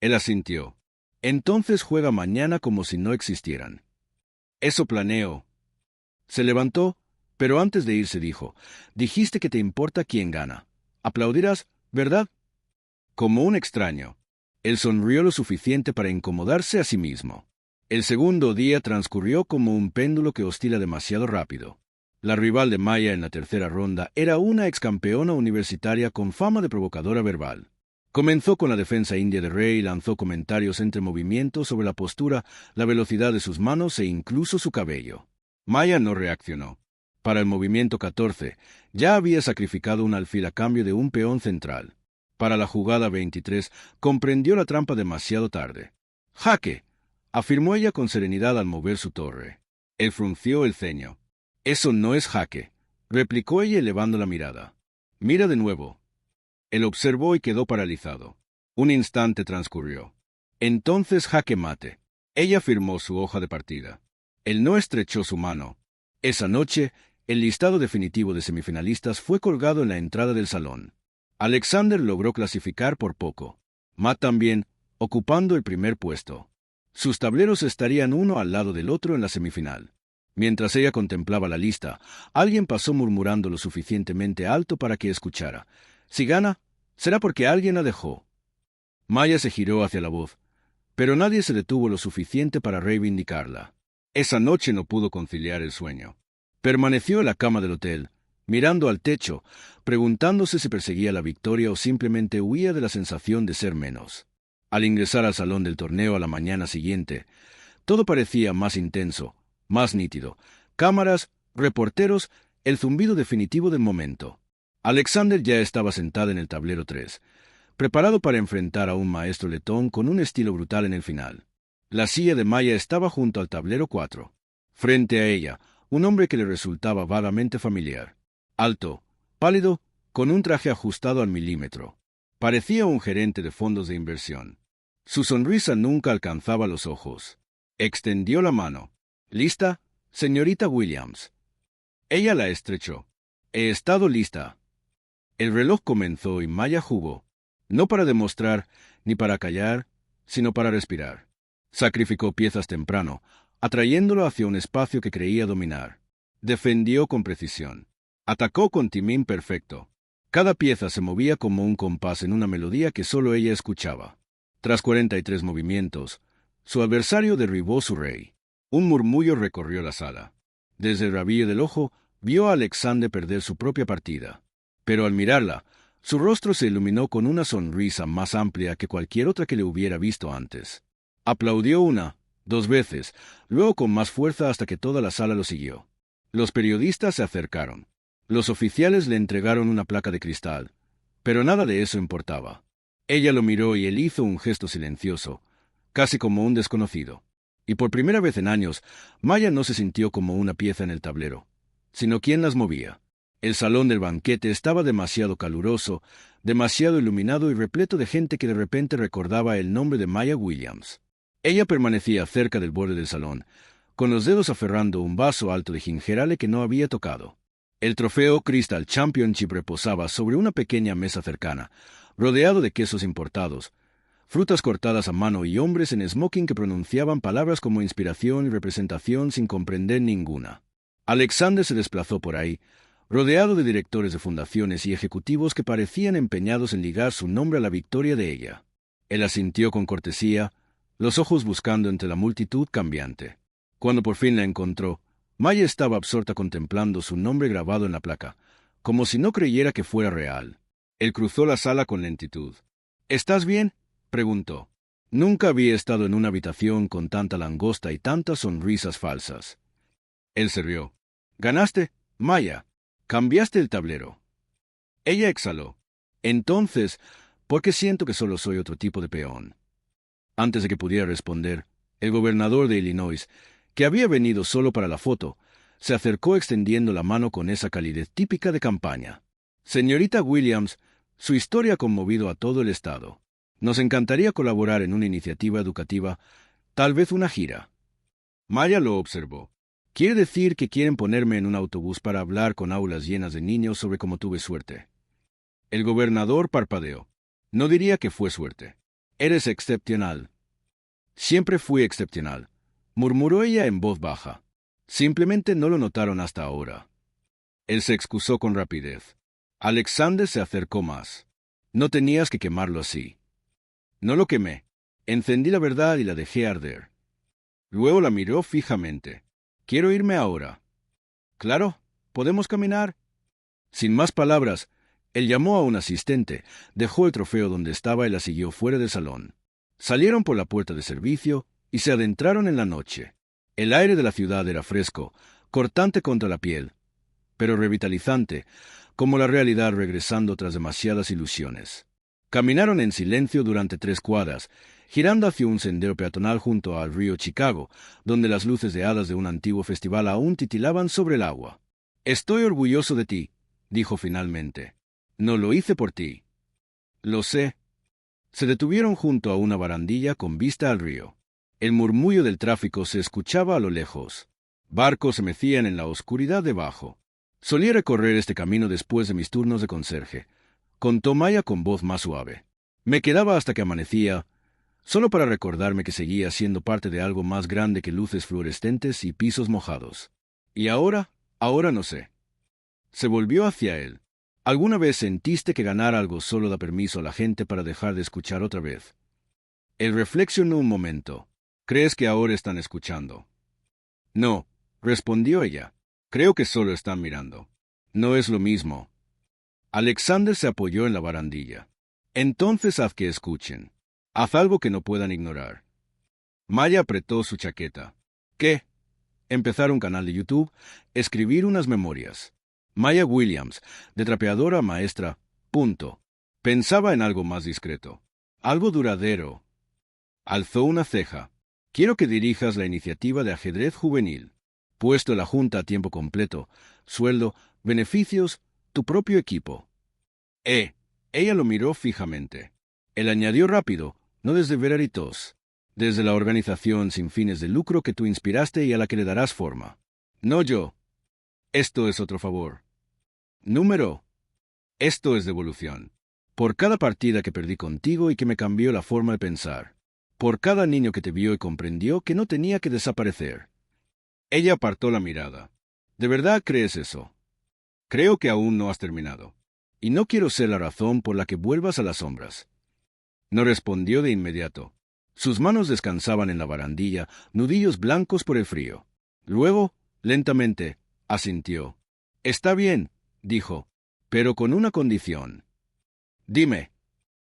Él asintió. «Entonces juega mañana como si no existieran». «Eso planeo». Se levantó, pero antes de irse dijo: «Dijiste que te importa quién gana. Aplaudirás, ¿verdad?» Como un extraño. Él sonrió lo suficiente para incomodarse a sí mismo. El segundo día transcurrió como un péndulo que oscila demasiado rápido. La rival de Maya en la tercera ronda era una excampeona universitaria con fama de provocadora verbal. Comenzó con la defensa india de Rey y lanzó comentarios entre movimientos sobre la postura, la velocidad de sus manos e incluso su cabello. Maya no reaccionó. Para el movimiento 14, ya había sacrificado un alfil a cambio de un peón central. Para la jugada 23, comprendió la trampa demasiado tarde. «¡Jaque!», afirmó ella con serenidad al mover su torre. Él frunció el ceño. «Eso no es jaque», replicó ella elevando la mirada. «Mira de nuevo». Él observó y quedó paralizado. Un instante transcurrió. «Entonces jaque mate». Ella firmó su hoja de partida. Él no estrechó su mano. Esa noche, el listado definitivo de semifinalistas fue colgado en la entrada del salón. Alexander logró clasificar por poco. Matt también, ocupando el primer puesto. Sus tableros estarían uno al lado del otro en la semifinal. Mientras ella contemplaba la lista, alguien pasó murmurando lo suficientemente alto para que escuchara. Si gana, será porque alguien la dejó. Maya se giró hacia la voz, pero nadie se detuvo lo suficiente para reivindicarla. Esa noche no pudo conciliar el sueño. Permaneció en la cama del hotel, mirando al techo, preguntándose si perseguía la victoria o simplemente huía de la sensación de ser menos. Al ingresar al salón del torneo a la mañana siguiente, todo parecía más intenso, más nítido. Cámaras, reporteros, el zumbido definitivo del momento. Alexander ya estaba sentada en el tablero 3, preparado para enfrentar a un maestro letón con un estilo brutal en el final. La silla de Maya estaba junto al tablero 4. Frente a ella, un hombre que le resultaba vagamente familiar. Alto, pálido, con un traje ajustado al milímetro. Parecía un gerente de fondos de inversión. Su sonrisa nunca alcanzaba los ojos. Extendió la mano. ¿Lista, señorita Williams? Ella la estrechó. He estado lista. El reloj comenzó y Maya jugó. No para demostrar, ni para callar, sino para respirar. Sacrificó piezas temprano, atrayéndolo hacia un espacio que creía dominar. Defendió con precisión. Atacó con timing perfecto. Cada pieza se movía como un compás en una melodía que solo ella escuchaba. Tras 43 movimientos, su adversario derribó su rey. Un murmullo recorrió la sala. Desde el rabillo del ojo, vio a Alexander perder su propia partida. Pero al mirarla, su rostro se iluminó con una sonrisa más amplia que cualquier otra que le hubiera visto antes. Aplaudió una, 2 veces, luego con más fuerza hasta que toda la sala lo siguió. Los periodistas se acercaron. Los oficiales le entregaron una placa de cristal, pero nada de eso importaba. Ella lo miró y él hizo un gesto silencioso, casi como un desconocido. Y por primera vez en años, Maya no se sintió como una pieza en el tablero, sino quien las movía. El salón del banquete estaba demasiado caluroso, demasiado iluminado y repleto de gente que de repente recordaba el nombre de Maya Williams. Ella permanecía cerca del borde del salón, con los dedos aferrando un vaso alto de gingerale que no había tocado. El trofeo Crystal Championship reposaba sobre una pequeña mesa cercana, rodeado de quesos importados, frutas cortadas a mano y hombres en smoking que pronunciaban palabras como inspiración y representación sin comprender ninguna. Alexander se desplazó por ahí, rodeado de directores de fundaciones y ejecutivos que parecían empeñados en ligar su nombre a la victoria de ella. Él asintió con cortesía, los ojos buscando entre la multitud cambiante. Cuando por fin la encontró, Maya estaba absorta contemplando su nombre grabado en la placa, como si no creyera que fuera real. Él cruzó la sala con lentitud. ¿Estás bien?, preguntó. Nunca había estado en una habitación con tanta langosta y tantas sonrisas falsas. Él se rió. «¿Ganaste, Maya? Cambiaste el tablero». Ella exhaló. «Entonces, ¿por qué siento que solo soy otro tipo de peón?» Antes de que pudiera responder, el gobernador de Illinois, que había venido solo para la foto, se acercó extendiendo la mano con esa calidez típica de campaña. «Señorita Williams, su historia ha conmovido a todo el estado. Nos encantaría colaborar en una iniciativa educativa, tal vez una gira». Maya lo observó. «¿Quiere decir que quieren ponerme en un autobús para hablar con aulas llenas de niños sobre cómo tuve suerte?» El gobernador parpadeó. «No diría que fue suerte. Eres excepcional». «Siempre fui excepcional», murmuró ella en voz baja. «Simplemente no lo notaron hasta ahora». Él se excusó con rapidez. Alexander se acercó más. «No tenías que quemarlo así». «No lo quemé. Encendí la verdad y la dejé arder». Luego la miró fijamente. «Quiero irme ahora». «Claro, podemos caminar». Sin más palabras, él llamó a un asistente, dejó el trofeo donde estaba y la siguió fuera del salón. Salieron por la puerta de servicio y se adentraron en la noche. El aire de la ciudad era fresco, cortante contra la piel, pero revitalizante, como la realidad regresando tras demasiadas ilusiones. Caminaron en silencio durante 3 cuadras, girando hacia un sendero peatonal junto al río Chicago, donde las luces de hadas de un antiguo festival aún titilaban sobre el agua. «Estoy orgulloso de ti», dijo finalmente. «No lo hice por ti». «Lo sé». Se detuvieron junto a una barandilla con vista al río. El murmullo del tráfico se escuchaba a lo lejos. Barcos se mecían en la oscuridad debajo. «Solía recorrer este camino después de mis turnos de conserje», contó Maya con voz más suave. «Me quedaba hasta que amanecía, solo para recordarme que seguía siendo parte de algo más grande que luces fluorescentes y pisos mojados. Y ahora no sé. Se volvió hacia él. ¿Alguna vez sentiste que ganar algo solo da permiso a la gente para dejar de escuchar otra vez? Él reflexionó un momento. ¿Crees que ahora están escuchando? No, respondió ella. Creo que solo están mirando. No es lo mismo. Alexander se apoyó en la barandilla. Entonces haz que escuchen. Haz algo que no puedan ignorar. Maya apretó su chaqueta. ¿Qué? Empezar un canal de YouTube, escribir unas memorias. Maya Williams, de trapeadora a maestra, punto. Pensaba en algo más discreto. Algo duradero. Alzó una ceja. Quiero que dirijas la iniciativa de ajedrez juvenil. Puesto en la junta a tiempo completo, sueldo, beneficios, tu propio equipo. Ella lo miró fijamente. Él añadió rápido, no desde Veritas, desde la organización sin fines de lucro que tú inspiraste y a la que le darás forma. No yo. Esto es otro favor. Número. Esto es devolución. Por cada partida que perdí contigo y que me cambió la forma de pensar. Por cada niño que te vio y comprendió que no tenía que desaparecer. Ella apartó la mirada. ¿De verdad crees eso? Creo que aún no has terminado. Y no quiero ser la razón por la que vuelvas a las sombras. No respondió de inmediato. Sus manos descansaban en la barandilla, nudillos blancos por el frío. Luego, lentamente, asintió. Está bien, dijo, pero con una condición. Dime.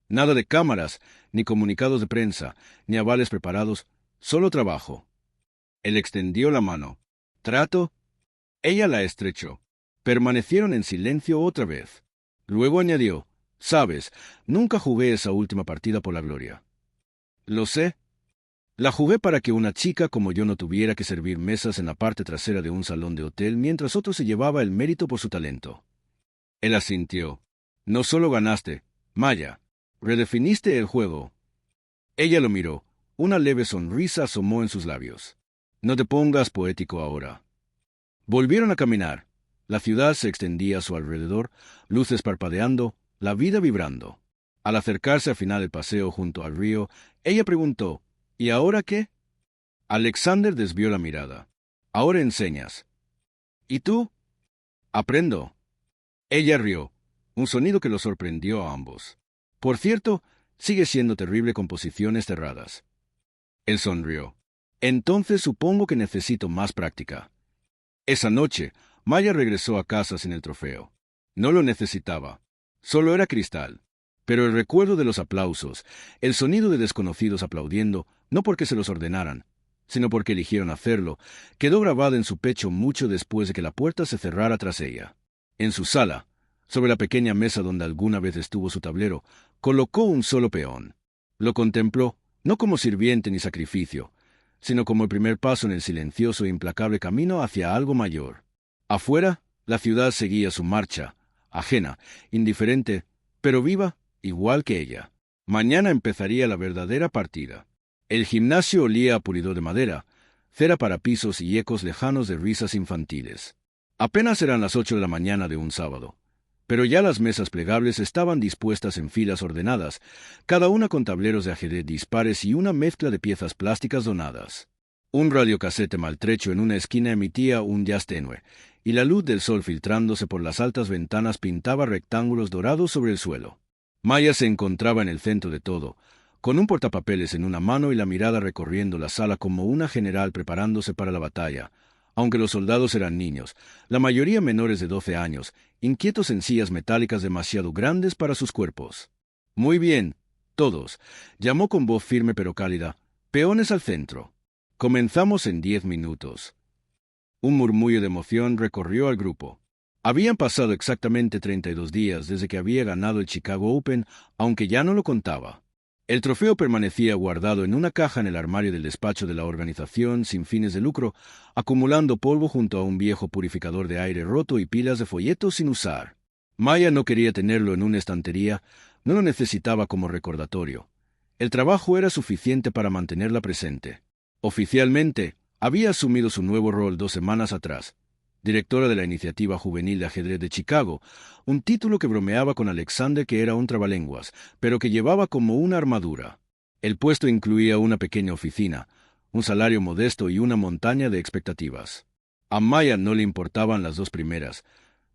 Nada de cámaras, ni comunicados de prensa, ni avales preparados, solo trabajo. Él extendió la mano. ¿Trato? Ella la estrechó. Permanecieron en silencio otra vez. Luego añadió, «Sabes, nunca jugué esa última partida por la gloria». «Lo sé. La jugué para que una chica como yo no tuviera que servir mesas en la parte trasera de un salón de hotel mientras otro se llevaba el mérito por su talento». Él asintió. «No solo ganaste, Maya, redefiniste el juego». Ella lo miró. Una leve sonrisa asomó en sus labios. «No te pongas poético ahora». Volvieron a caminar. La ciudad se extendía a su alrededor, luces parpadeando, la vida vibrando. Al acercarse al final del paseo junto al río, ella preguntó, ¿y ahora qué? Alexander desvió la mirada. Ahora enseñas. ¿Y tú? Aprendo. Ella rió, un sonido que los sorprendió a ambos. Por cierto, sigue siendo terrible con posiciones cerradas. Él sonrió. Entonces supongo que necesito más práctica. Esa noche, Maya regresó a casa sin el trofeo. No lo necesitaba. Solo era cristal. Pero el recuerdo de los aplausos, el sonido de desconocidos aplaudiendo, no porque se los ordenaran, sino porque eligieron hacerlo, quedó grabado en su pecho mucho después de que la puerta se cerrara tras ella. En su sala, sobre la pequeña mesa donde alguna vez estuvo su tablero, colocó un solo peón. Lo contempló, no como sirviente ni sacrificio, sino como el primer paso en el silencioso e implacable camino hacia algo mayor. Afuera, la ciudad seguía su marcha, ajena, indiferente, pero viva, igual que ella. Mañana empezaría la verdadera partida. El gimnasio olía a pulidor de madera, cera para pisos y ecos lejanos de risas infantiles. Apenas eran las 8 de la mañana de un sábado, pero ya las mesas plegables estaban dispuestas en filas ordenadas, cada una con tableros de ajedrez dispares y una mezcla de piezas plásticas donadas. Un radiocasete maltrecho en una esquina emitía un jazz tenue, y la luz del sol filtrándose por las altas ventanas pintaba rectángulos dorados sobre el suelo. Maya se encontraba en el centro de todo, con un portapapeles en una mano y la mirada recorriendo la sala como una general preparándose para la batalla, aunque los soldados eran niños, la mayoría menores de 12 años, inquietos en sillas metálicas demasiado grandes para sus cuerpos. «Muy bien, todos», llamó con voz firme pero cálida, «peones al centro. Comenzamos en 10 minutos». Un murmullo de emoción recorrió al grupo. Habían pasado exactamente 32 días desde que había ganado el Chicago Open, aunque ya no lo contaba. El trofeo permanecía guardado en una caja en el armario del despacho de la organización sin fines de lucro, acumulando polvo junto a un viejo purificador de aire roto y pilas de folletos sin usar. Maya no quería tenerlo en una estantería, no lo necesitaba como recordatorio. El trabajo era suficiente para mantenerla presente. Oficialmente, había asumido su nuevo rol 2 semanas atrás, directora de la Iniciativa Juvenil de Ajedrez de Chicago, un título que bromeaba con Alexander que era un trabalenguas, pero que llevaba como una armadura. El puesto incluía una pequeña oficina, un salario modesto y una montaña de expectativas. A Maya no le importaban las dos primeras,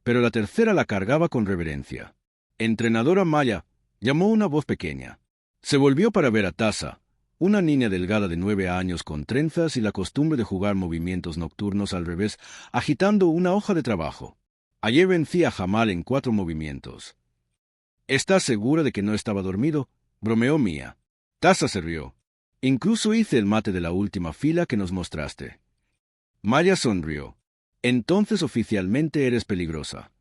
pero la tercera la cargaba con reverencia. Entrenadora Maya, llamó una voz pequeña. Se volvió para ver a Tasa, una niña delgada de 9 años con trenzas y la costumbre de jugar movimientos nocturnos al revés, agitando una hoja de trabajo. Ayer vencí a Jamal en 4 movimientos. ¿Estás segura de que no estaba dormido?, bromeó Mia. Tasa se rió. Incluso hice el mate de la última fila que nos mostraste. Maya sonrió. Entonces oficialmente eres peligrosa.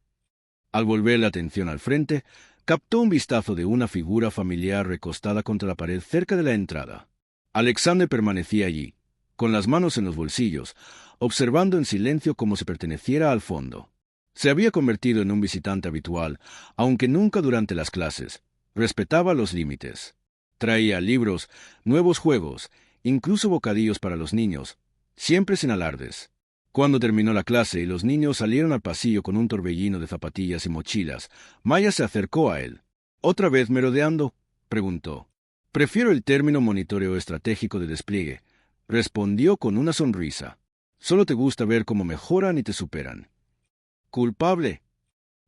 Al volver la atención al frente, captó un vistazo de una figura familiar recostada contra la pared cerca de la entrada. Alexander permanecía allí, con las manos en los bolsillos, observando en silencio como si perteneciera al fondo. Se había convertido en un visitante habitual, aunque nunca durante las clases. Respetaba los límites. Traía libros, nuevos juegos, incluso bocadillos para los niños, siempre sin alardes. Cuando terminó la clase y los niños salieron al pasillo con un torbellino de zapatillas y mochilas, Maya se acercó a él. ¿Otra vez merodeando?, preguntó. Prefiero el término monitoreo estratégico de despliegue, respondió con una sonrisa. Solo te gusta ver cómo mejoran y te superan. Culpable.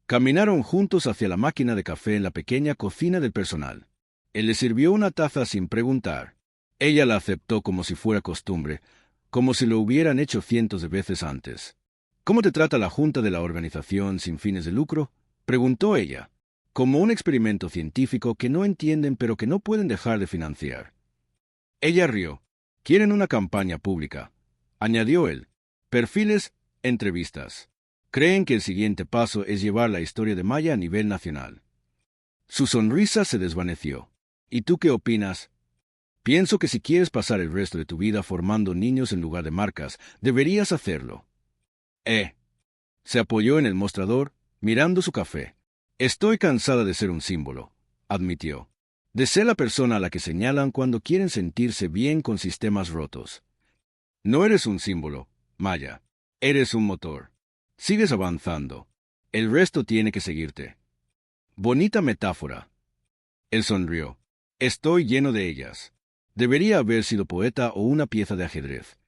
Caminaron juntos hacia la máquina de café en la pequeña cocina del personal. Él le sirvió una taza sin preguntar. Ella la aceptó como si fuera costumbre, como si lo hubieran hecho cientos de veces antes. ¿Cómo te trata la junta de la organización sin fines de lucro?, preguntó ella. Como un experimento científico que no entienden pero que no pueden dejar de financiar. Ella rió. Quieren una campaña pública, añadió él. Perfiles, entrevistas. Creen que el siguiente paso es llevar la historia de Maya a nivel nacional. Su sonrisa se desvaneció. ¿Y tú qué opinas? Pienso que si quieres pasar el resto de tu vida formando niños en lugar de marcas, deberías hacerlo. Se apoyó en el mostrador, mirando su café. Estoy cansada de ser un símbolo, admitió. De ser la persona a la que señalan cuando quieren sentirse bien con sistemas rotos. No eres un símbolo, Maya. Eres un motor. Sigues avanzando. El resto tiene que seguirte. Bonita metáfora. Él sonrió. Estoy lleno de ellas. Debería haber sido poeta o una pieza de ajedrez.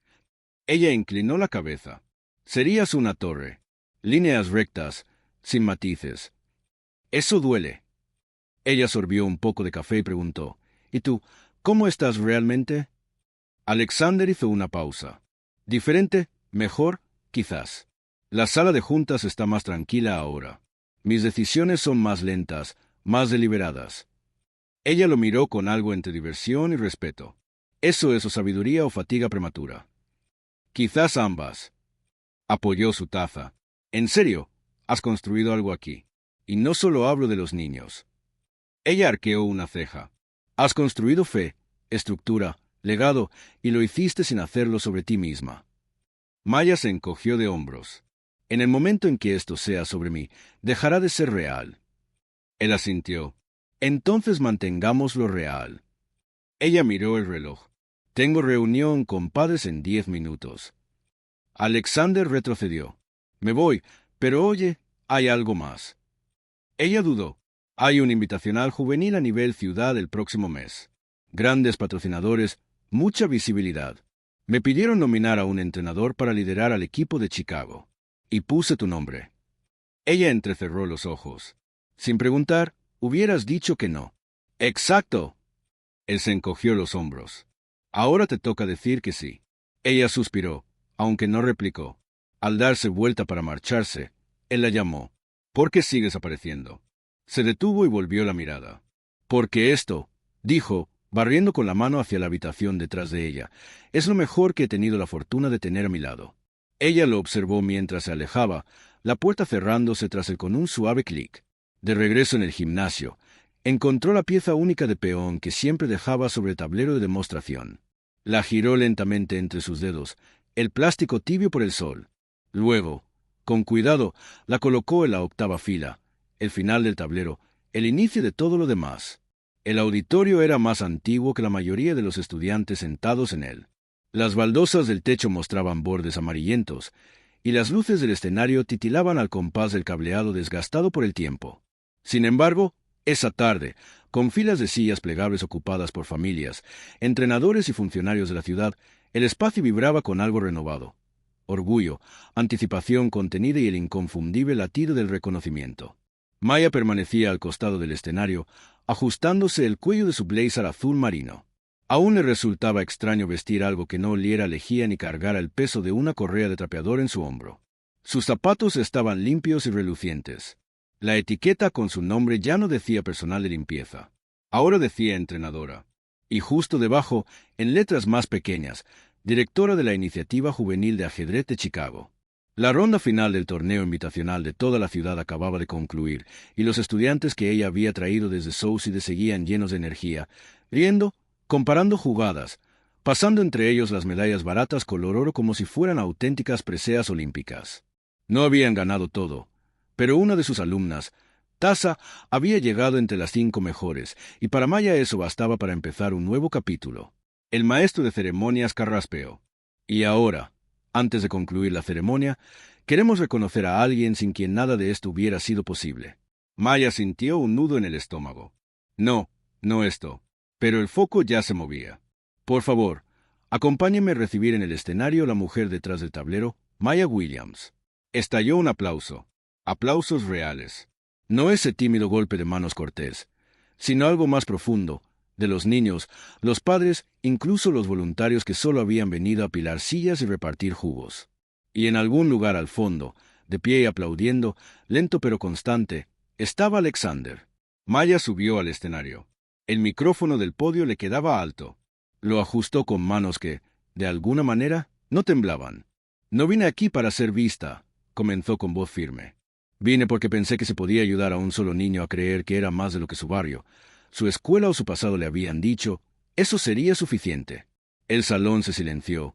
Ella inclinó la cabeza. Serías una torre. Líneas rectas, sin matices. Eso duele. Ella sorbió un poco de café y preguntó, ¿y tú, cómo estás realmente? Alexander hizo una pausa. Diferente, mejor, quizás. La sala de juntas está más tranquila ahora. Mis decisiones son más lentas, más deliberadas. Ella lo miró con algo entre diversión y respeto. ¿Eso es o sabiduría o fatiga prematura? Quizás ambas. Apoyó su taza. En serio, has construido algo aquí. Y no solo hablo de los niños. Ella arqueó una ceja. Has construido fe, estructura, legado, y lo hiciste sin hacerlo sobre ti misma. Maya se encogió de hombros. En el momento en que esto sea sobre mí, dejará de ser real. Él asintió. Entonces mantengámoslo real. Ella miró el reloj. Tengo reunión con padres en 10 minutos. Alexander retrocedió. Me voy, pero oye, hay algo más. Ella dudó. Hay un invitacional juvenil a nivel ciudad el próximo mes. Grandes patrocinadores, mucha visibilidad. Me pidieron nominar a un entrenador para liderar al equipo de Chicago. Y puse tu nombre. Ella entrecerró los ojos. Sin preguntar, hubieras dicho que no. Exacto. Él se encogió los hombros. Ahora te toca decir que sí. Ella suspiró, aunque no replicó. Al darse vuelta para marcharse, él la llamó. ¿Por qué sigues apareciendo? Se detuvo y volvió la mirada. Porque esto, dijo, barriendo con la mano hacia la habitación detrás de ella, es lo mejor que he tenido la fortuna de tener a mi lado. Ella lo observó mientras se alejaba, la puerta cerrándose tras él con un suave clic. De regreso en el gimnasio, encontró la pieza única de peón que siempre dejaba sobre el tablero de demostración. La giró lentamente entre sus dedos, el plástico tibio por el sol. Luego, con cuidado, la colocó en la octava fila, el final del tablero, el inicio de todo lo demás. El auditorio era más antiguo que la mayoría de los estudiantes sentados en él. Las baldosas del techo mostraban bordes amarillentos, y las luces del escenario titilaban al compás del cableado desgastado por el tiempo. Sin embargo, Esa tarde, con filas de sillas plegables ocupadas por familias, entrenadores y funcionarios de la ciudad, el espacio vibraba con algo renovado. Orgullo, anticipación contenida y el inconfundible latido del reconocimiento. Maya permanecía al costado del escenario, ajustándose el cuello de su blazer azul marino. Aún le resultaba extraño vestir algo que no oliera a lejía ni cargara el peso de una correa de trapeador en su hombro. Sus zapatos estaban limpios y relucientes. La etiqueta con su nombre ya no decía personal de limpieza. Ahora decía entrenadora. Y justo debajo, en letras más pequeñas, directora de la Iniciativa Juvenil de Ajedrez de Chicago. La ronda final del torneo invitacional de toda la ciudad acababa de concluir, y los estudiantes que ella había traído desde Saucide seguían llenos de energía, riendo, comparando jugadas, pasando entre ellos las medallas baratas color oro como si fueran auténticas preseas olímpicas. No habían ganado todo, pero una de sus alumnas, Taza, había llegado entre las 5 mejores, y para Maya eso bastaba para empezar un nuevo capítulo. El maestro de ceremonias carraspeó. Y ahora, antes de concluir la ceremonia, queremos reconocer a alguien sin quien nada de esto hubiera sido posible. Maya sintió un nudo en el estómago. No, no esto. Pero el foco ya se movía. Por favor, acompáñeme a recibir en el escenario a la mujer detrás del tablero, Maya Williams. Estalló un aplauso. Aplausos reales. No ese tímido golpe de manos cortés, sino algo más profundo, de los niños, los padres, incluso los voluntarios que solo habían venido a apilar sillas y repartir jugos. Y en algún lugar al fondo, de pie y aplaudiendo, lento pero constante, estaba Alexander. Maya subió al escenario. El micrófono del podio le quedaba alto. Lo ajustó con manos que, de alguna manera, no temblaban. No vine aquí para ser vista, comenzó con voz firme. Vine porque pensé que se podía ayudar a un solo niño a creer que era más de lo que su barrio, su escuela o su pasado le habían dicho. Eso sería suficiente. El salón se silenció.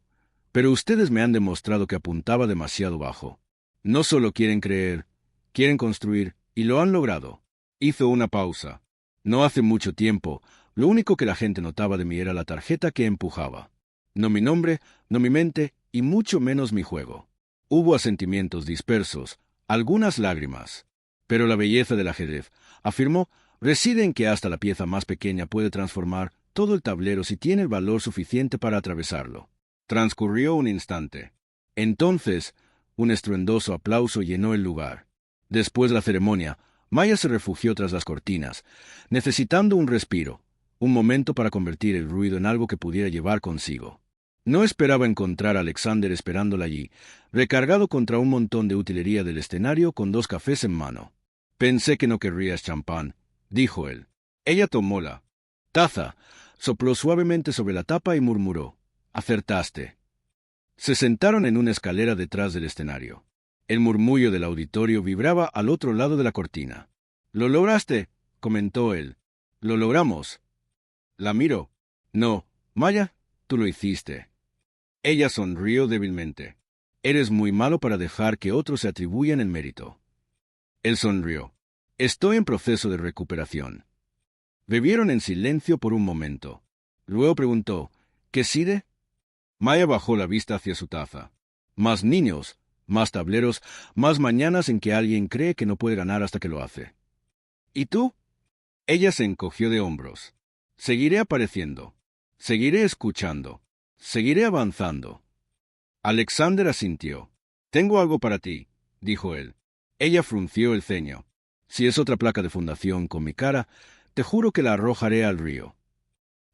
Pero ustedes me han demostrado que apuntaba demasiado bajo. No solo quieren creer, quieren construir, y lo han logrado. Hizo una pausa. No hace mucho tiempo, lo único que la gente notaba de mí era la tarjeta que empujaba. No mi nombre, no mi mente, y mucho menos mi juego. Hubo asentimientos dispersos, algunas lágrimas. Pero la belleza del ajedrez, afirmó, reside en que hasta la pieza más pequeña puede transformar todo el tablero si tiene el valor suficiente para atravesarlo. Transcurrió un instante. Entonces, un estruendoso aplauso llenó el lugar. Después de la ceremonia, Maya se refugió tras las cortinas, necesitando un respiro, un momento para convertir el ruido en algo que pudiera llevar consigo. No esperaba encontrar a Alexander esperándola allí, recargado contra un montón de utilería del escenario con 2 cafés en mano. Pensé que no querrías champán, dijo él. Ella tomó la taza, sopló suavemente sobre la tapa y murmuró: acertaste. Se sentaron en una escalera detrás del escenario. El murmullo del auditorio vibraba al otro lado de la cortina. «Lo lograste», comentó él. «Lo logramos». La miró. «No, Maya, tú lo hiciste». Ella sonrió débilmente. «Eres muy malo para dejar que otros se atribuyan el mérito». Él sonrió. «Estoy en proceso de recuperación». Bebieron en silencio por un momento. Luego preguntó: «¿Qué sigue?» Maya bajó la vista hacia su taza. «Más niños, más tableros, más mañanas en que alguien cree que no puede ganar hasta que lo hace». «¿Y tú?» Ella se encogió de hombros. «Seguiré apareciendo. Seguiré escuchando. Seguiré avanzando». Alexander asintió. «Tengo algo para ti», dijo él. Ella frunció el ceño. «Si es otra placa de fundación con mi cara, te juro que la arrojaré al río».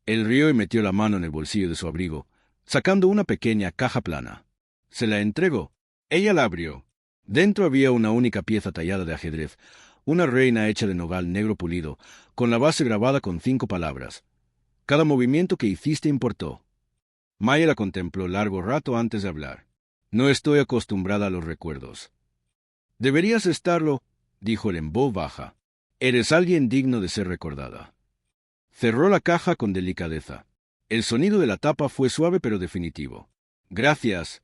Él rió y metió la mano en el bolsillo de su abrigo, sacando una pequeña caja plana. Se la entregó. Ella la abrió. Dentro había una única pieza tallada de ajedrez, una reina hecha de nogal negro pulido, con la base grabada con 5 palabras. «Cada movimiento que hiciste importó». Maya la contempló largo rato antes de hablar. «No estoy acostumbrada a los recuerdos». «Deberías estarlo», dijo él en voz baja. «Eres alguien digno de ser recordada». Cerró la caja con delicadeza. El sonido de la tapa fue suave pero definitivo. «Gracias».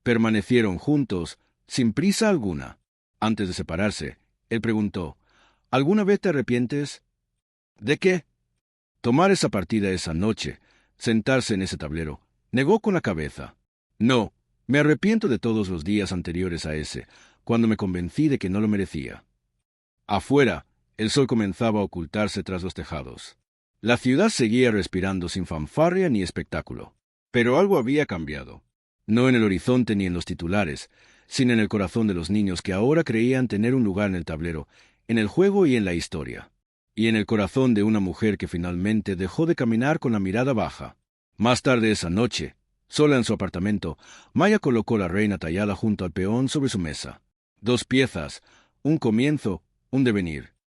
Permanecieron juntos, sin prisa alguna. Antes de separarse, él preguntó: «¿Alguna vez te arrepientes?» «¿De qué?» «Tomar esa partida esa noche, sentarse en ese tablero». Negó con la cabeza. «No, me arrepiento de todos los días anteriores a ese, cuando me convencí de que no lo merecía». Afuera, El sol comenzaba a ocultarse tras los tejados. La ciudad seguía respirando sin fanfarria ni espectáculo. Pero algo había cambiado. No en el horizonte ni en los titulares, sino en el corazón de los niños que ahora creían tener un lugar en el tablero, en el juego y en la historia. Y en el corazón de una mujer que finalmente dejó de caminar con la mirada baja. Más tarde esa noche, sola en su apartamento, Maya colocó la reina tallada junto al peón sobre su mesa. 2 piezas, un comienzo, un devenir.